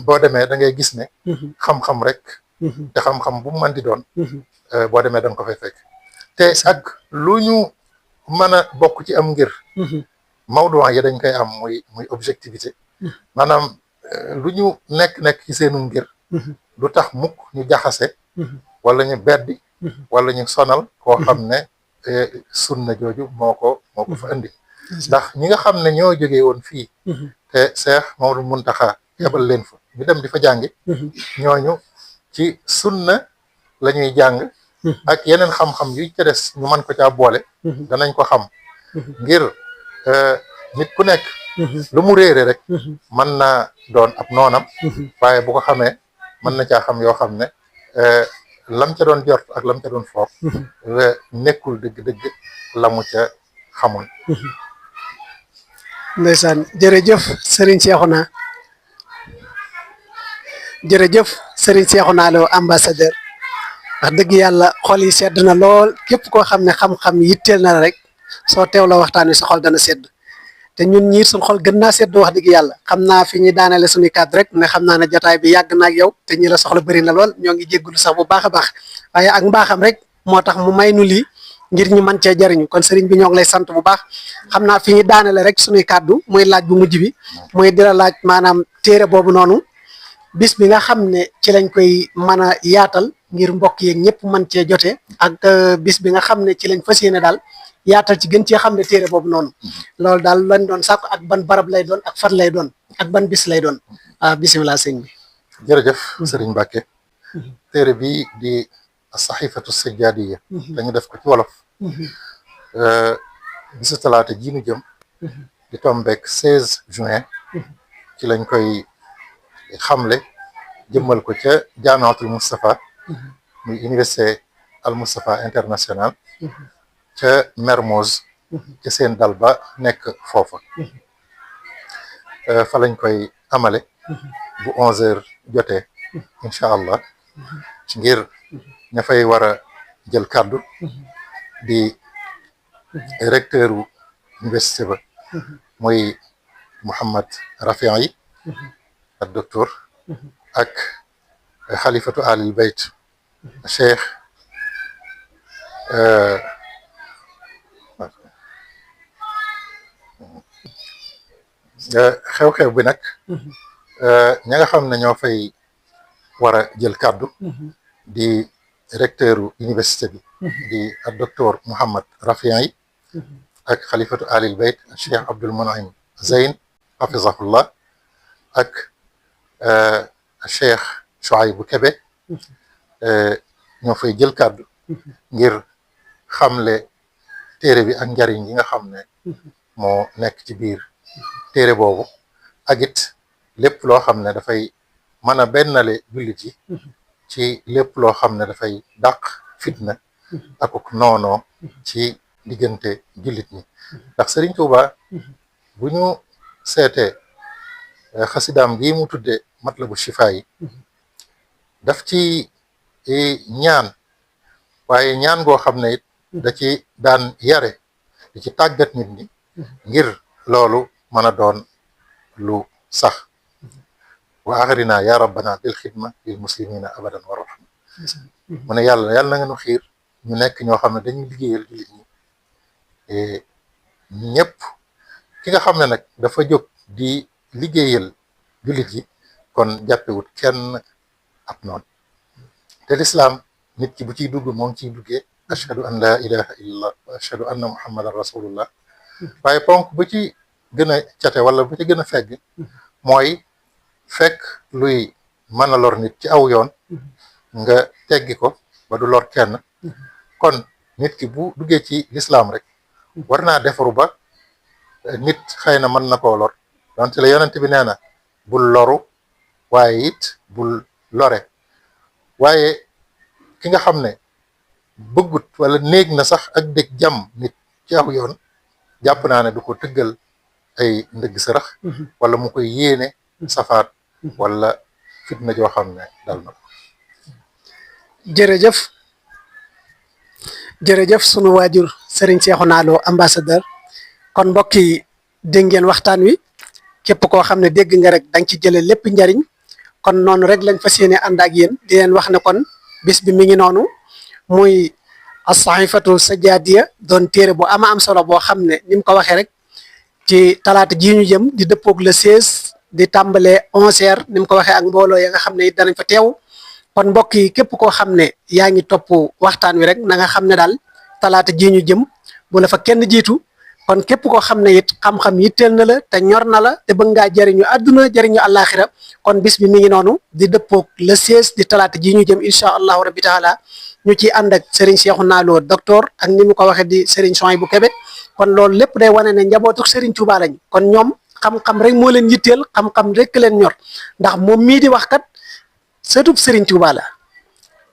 boo demee da ngay gis ne xam-xam rek te xam-xam bu mu mën di doon boo demee da nga ko fay fekk te ak lu ñu mën a bokk ci am ngir mawduwaan yi dañ koy am muy objectivité maanaam lu ñu nekk ci seenu ngir du tax mukk ñu jaxase wala ñu beddi wala ñu sonal koo xam ne sunna jooju moo ko fa indi ndax ñi nga xam ne ñoo jógee woon fii te Cheikh Mamadou Muntaxa yebal leen fa ñu dem di fa jàngi ñooñu ci sunna la ñuy jàng ak yeneen xam-xam yu ca des ñu mën ko caa boole danañ ko xam ngir nit ku nekk lu mu réere rek mën naa doon ab noonam waaye bu ko xamee mën na caa xam yoo xam ne lam ca doon jort ak lam ca doon foog nekkul dëgg-dëgg la mu ca xamoon. ndeysaan jërëjëf Serigne Cheikhouna jërëjëf Serigne Cheikhouna Lo ambassadeur wax dëgg yàlla xol yi sedd na lool képp koo xam ne xam-xam yitteel na la rek soo teew la waxtaan wi sa xol dana sedd te ñun ñiir suñ xol gën naa sedd wax dëgg yàlla xam naa fi ñuy daanale suñuy kàddu rek ne xam naa ne jotaay bi yàgg na ak yow te ñi la soxla bëri na lool ñoo ngi jéggulu sax bu baax a baax waaye ak mbaaxam rek moo tax mu may nu lii ngir ñu mën cee jariñu kon sëriñ bi ñoo ngi lay sant bu baax xam naa fi ñuy daanale rek suñuy kàddu muy laaj bu mujj bi muy di la laaj maanaam téere boobu noonu bis bi nga xam ne ci lañ koy mën a yaatal ngir mbokk yeeg ñëpp mën cee jote ak bis bi nga xam ne ci lañ fas yéene daal yaatal ci gën cee xam ne téere boobu noonu loolu daal lañ doon sàkku ak ban barab lay doon ak fan lay doon ak ban bis lay doon bisimilah sëñ bi. jërëjëf sëriñ Mbàkke téere bi di saxifatu sajjaadiya dañu def ko ci wolof bisu talaata ji nu jëm di tombeek 16 juin ci lañ koy xamle jëmmal ko ca jaamiatul Moustapha muy université al Moustapha international ca Mermoz ca seen dal ba nekk foofa fa lañ koy amale bu 11h jotee incha allah ngir ña fay war a jël kàddu di recteur u université ba muy Mouhamad Rafian yi ak docteur ak xalifatu alil bayt cheikh xew-xew bi nag ña nga xam ne ñoo fay war a jël kàddu di recteur u université bi di ak docteur Mouhamad Rafian yi ak xalifatu alil bayt cheikh Abdul Munaim Zeyn hafizahullah ak cheikh Chouaïbou Kébé ñoo fay jël kàddu ngir xamle téere bi ak njariñ yi nga xam ne moo nekk ci biir téere boobu ak it lépp loo xam ne dafay mën a bennale jullit yi ci lépp loo xam ne dafay dàq fitna akuk noonoo ci diggante jullit ñi ndax Sëriñ Tuuba bu ñu seetee xasidaam gi mu tudde matlabu shifa yi daf ci ñaan waaye ñaan goo xam ne it da ci daan yare di ci tàggat nit ñi ngir loolu mën a doon lu sax wa axirina ya rabbana bil xidma lil muslimina abadan wa rahma mu ne yàlla na nga nu xiir ñu nekk ñoo xam ne dañuy liggéeyal jullit ñi ñëpp ki nga xam ne nag dafa jóg di liggéeyal jullit yi kon jàppewut kenn ab noon te lislaam nit ki bu ciy dugg moo ngi ciy duggee ashhadu an la ilaha illallah wa ashhadu anna muhammadan rasulullah waaye ponk bu ci gën a cate wala bu ci gën a fegg mooy fekk luy mën a lor nit ci aw yoon nga teggi ko ba du lor kenn kon nit ki bu duggee ci lislaam rek war naa defaru ba nit xëy na mën na koo lor donte la yonent bi nee na bul loru waaye it bul lore waaye ki nga xam ne bëggut wala néeg na sax ak dëgg jàmm nit ci aw yoon jàpp naa ne du ko tëggal ay ndëgg sërëx wala mu koy yéene safaat wala fitna joo xam ne dal na ko. jërëjëf sunu waajur Serigne Cheikhouna Lo ambassadeur kon mbokk yi dégg ngeen waxtaan wi képp koo xam ne dégg nga rek danga ci jëlee lépp njariñ kon noonu rek lañ fas yéene ànd ak yéen di leen wax ne kon bis bi mi ngi noonu muy as-Sahifatu Sajjaadiya doon téere bu ama am solo boo xam ne ni mu ko waxee rek ci talaata ji ñu jëm di dëppoog le 16 di tàmbalee 11h ni mu ko waxee ak mbooloo ya nga xam ne it danañ fa teew kon mbokk yi képp koo xam ne yaa ngi topp waxtaan wi rek na nga xam ne daal talaata ji ñu jëm bu la fa kenn jiitu kon képp koo xam ne it xam-xam yitteel na la te ñor na la te bëgg ngaa jëriñu àdduna jëriñu àllaaxira kon bis bi mi ngi noonu di dëppoog le 16 di talaata ji ñu jëm incha allahu rabbi taala ñu ciy ànd ak Serigne Cheikhouna Lo docteur ak ni mu ko waxee di Serigne Souhaïbou Kébé kon loolu lépp day wane ne njabootu Serigne Touba lañ kon ñoom xam-xam rek moo leen yitteel xam-xam rek leen ñor ndax moom mii di wax kat sëtub Serigne Touba la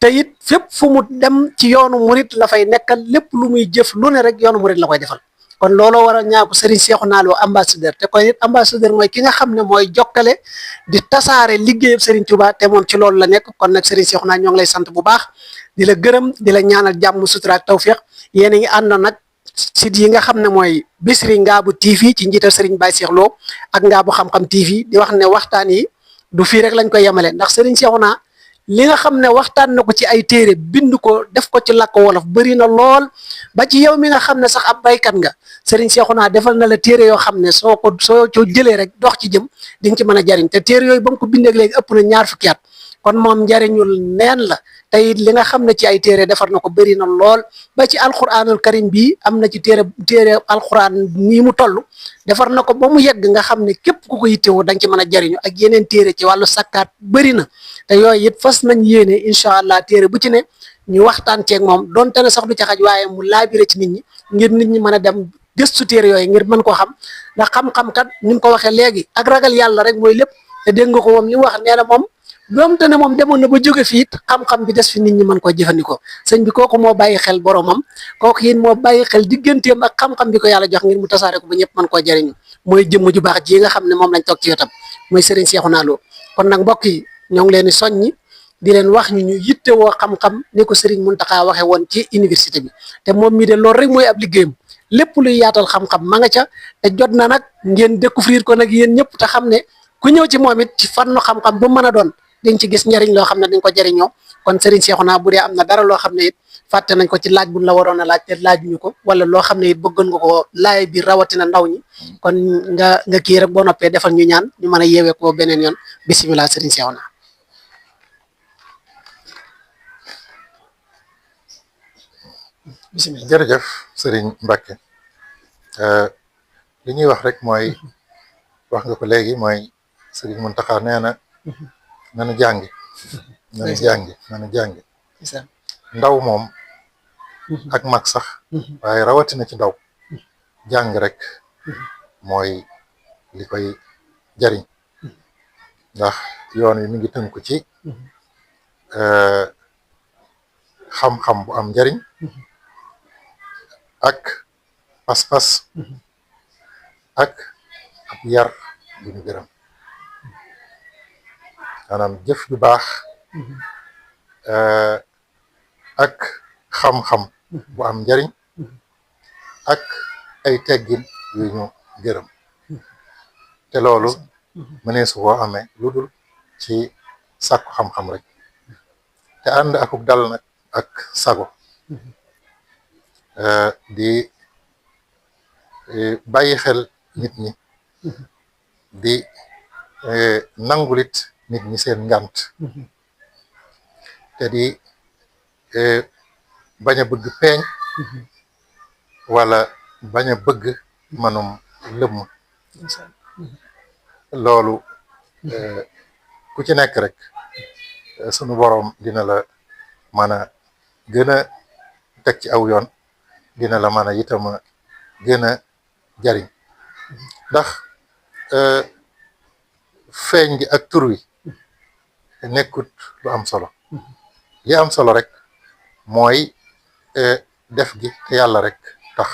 te it fépp fu mu dem ci yoonu murit la fay nekkal lépp lu muy jëf lu ne rek yoonu murit la koy defal kon looloo war a ñaaku Serigne Cheikhouna Lo ambassadeur te kon it ambassadeur mooy ki nga xam ne mooy jokkale di tasaare liggéeyam Serigne Touba te moom ci loolu la nekk kon nag Serigne Cheikhouna ñoo ngi lay sant bu baax di la gërëm di la ñaanal jàmm sutura ak tawfiq yéen a ngi àndoon nag site yi nga xam ne mooy Bichri Ngabou TV ci njiital Serigne Baye Cheikh Lo ak Ngabou Xam-Xam TV di wax ne waxtaan yi du fii rek lañ koy yemale ndax Serigne Cheikhouna li nga xam ne waxtaan na ko ci ay téere bind ko def ko ci làkk wolof bëri na lool ba ci yow mi nga xam ne sax ab baykat nga Serigne Cheikhouna defal na la téere yoo xam ne soo jëlee rek dox ci jëm di nga ci mën a jariñ te téere yooyu ba mu ko bindee léegi ëpp na 2 fukki at kon moom njariñul neen la tey li nga xam ne ci ay téere defar na ko bëri na lool ba ci alquranul karim bi am na ci téere alquran nii mu toll defar na ko ba mu yegg nga xam ne képp ku ko yittewoo da nga ci mën a jariñu ak yeneen téere ci wàllu sakkaat bëri na te yooyu it fas nañ yéene incha allah téere bu ci ne ñu waxtaan ceeg moom donte ne sax du ca xaj waaye mu laabire ci nit ñi ngir nit ñi mën a dem gëstu téere yooyu ngir mën koo xam ndax xam-xam kat ni mu ko waxee léegi ak ragal yàlla rek mooy lépp te dégg nga ko moom li mu wax nee na moom doomte ne moom demoon na ba jóge fii it xam-xam bi des fi nit ñi mën koo jëfandikoo sëñ bi kooku moo bàyyi xel boromam kooku yéen moo bàyyi xel digganteem ak xam-xam bi ko yàlla jox ngir mu tasaare ko ba ñëpp mën koo jëriñu mooy jëmm ju baax ji nga xam ne moom lañ toog ci wetam mooy Serigne Cheikhouna Lo kon nag mbokk yi ñoo ngi leen di soññi di leen wax ñu yittewoo xam-xam ni ko Serigne Mountakha waxee woon ci université bi te moom mii de loolu rek mooy ab liggéeyam lépp luy yaatal xam-xam ma nga ca te jot na nag ngeen découvrir ko nag yéen ñëpp te xam ne ku ñëw ci moom it ci fànnu xam-xam bu mën a doon dañ ci gis njariñ loo xam ne dañ ko jëriñoo kon Serigne Cheikhouna bu dee am na dara loo xam ne it fàtte nañ ko ci laaj buñ la waroon a laaj te laajuñu ko wala loo xam ne it bëggoon nga ko laay bi rawatina ndaw ñi kon nga kii rek boo noppee defal ñu ñaan ñu mën a yeewee ko beneen yoon bisimilah Serigne Cheikhouna. bisimilah jërëjëf Serigne Mbacke li ñuy wax rek mooy wax nga ko léegi mooy Serigne Mountakha nee na nanu jàngi nanu jàngi ndaw moom ak mag sax waaye rawatina ci ndaw jàng rek mooy li koy jariñ ndax yoon wi mi ngi tënku ci xam-xam bu am njariñ ak pas-pas ak ab yar bu ñu gërëm maanaam jëf ju baax ak xam-xam bu am njariñ ak ay teggin yu ñu gërëm te loolu mënee su koo amee lu dul ci sàkku xam-xam rek te ànd akuk dal nag ak sago di bàyyi xel nit ñi di nangulit nit ñi seen ngant te di bañ a bëgg peeñ wala bañ a bëgg manum lëmm loolu ku ci nekk rek sunu boroom dina la mën a gën a teg ci aw yoon dina la mën a itam gën a jariñ ndax feeñ gi ak tur wi nekkut lu am solo li am solo rek mooy def gi te yàlla rek tax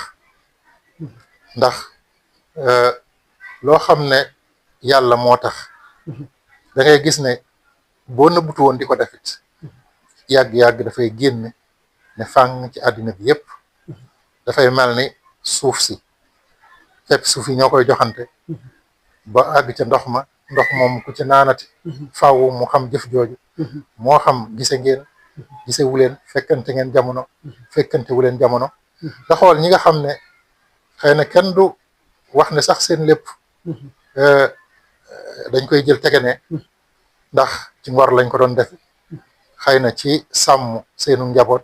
ndax loo xam ne yàlla moo tax da ngay gis ne boo nëbbutu woon di ko defit yàgg-yàgg dafay génn ne fàng ci àddina bi yépp dafay mel ni suuf si fépp suuf yi ñoo koy joxante ba àgg ca ndox ma ndox moom ku ci naanati faaw mu xam jëf jooju moo xam gise ngeen gise wuleen fekkante ngeen jamono fekkante wuleen jamono nga xool ñi nga xam ne xëy na kenn du wax ne sax seen lépp dañ koy jël tege ne ndax ci ngor lañ ko doon def xëy na ci sàmm seenu njaboot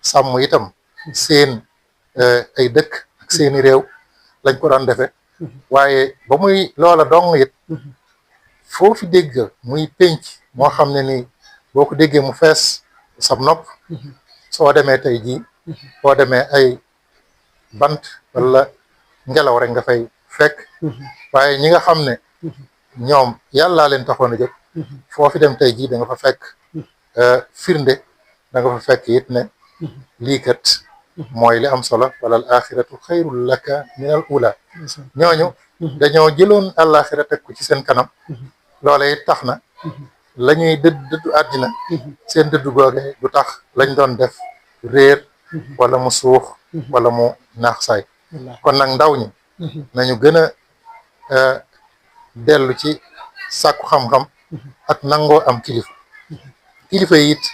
sàmm itam seen ay dëkk ak seeni réew lañ ko doon defe waaye ba muy loola dong it foofu dégg muy pénc moo xam ne ni boo ko déggee mu fees sab nopp soo demee tey jii boo demee ay bant wala ngelaw rek nga fay fekk waaye ñi nga xam ne ñoom yàllaa leen taxoon a jóg foofi dem tey jii da nga fa fekk firnde da nga fa fekk it ne lii kat mooy li am solo wala al axiratu xayrul laka min al ula ñooñu dañoo jëloon àllaaxira teg ko ci seen kanam loola it tax na la ñuy dëddu àddina seen dëddu googe du tax lañ doon def réer wala mu suux wala mu naax saay kon nag ndaw ñi nañu gën a dellu ci sàkku xam-xam ak nangoo am kilifa yi it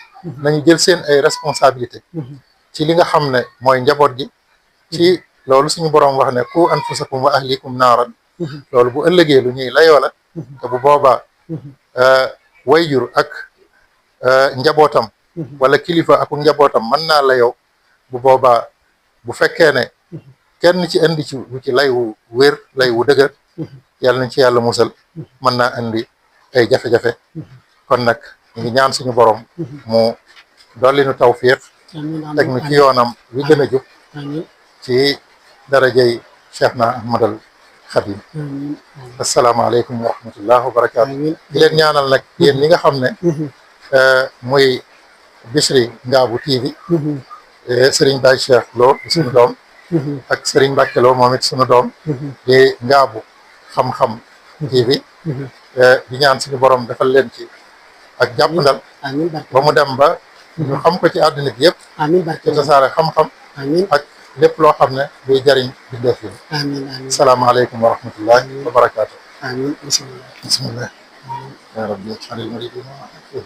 nañu jël seen ay responsabilité ci li nga xam ne mooy njaboot gi ci loolu suñu boroom wax ne ku anfusakum wa ahlikum naaran loolu bu ëllëgee lu ñuy layoo la te bu boobaa wayjur ak njabootam wala kilifa ak njabootam mën naa layoo bu boobaa bu fekkee ne kenn ci indi ci bu ci lay wu wér lay wu dëgër yàlla nañ ci yàlla musal mën naa indi ay jafe-jafe kon nag ñu ngi ñaan suñu borom mu dolli nu tawfiq teg nu ci yoonam wi gën a jub ci darajay Cheikh na Ahmadal Khadim asalaamaaleykum wa rahmatullah wa barakaatu di leen ñaanal nag yéen ñi nga xam ne muy Bichri Ngabou TV Serigne Baye Cheikh Lo suñu doom ak Serigne Mbacke Lo moom it suñu doom di Ngabou xam-xam TV di ñaan suñu borom defal leen ci ak jàppandal ba mu dem ba ñu xam ko ci àdduna bi yëpp ci tasaare xam-xam ak lépp loo xam ne buy jariñ bindeef yi salaamaaleykum wa rahmatullahi wa barakaatu bismillah ya rabbi ij'alil muridina wa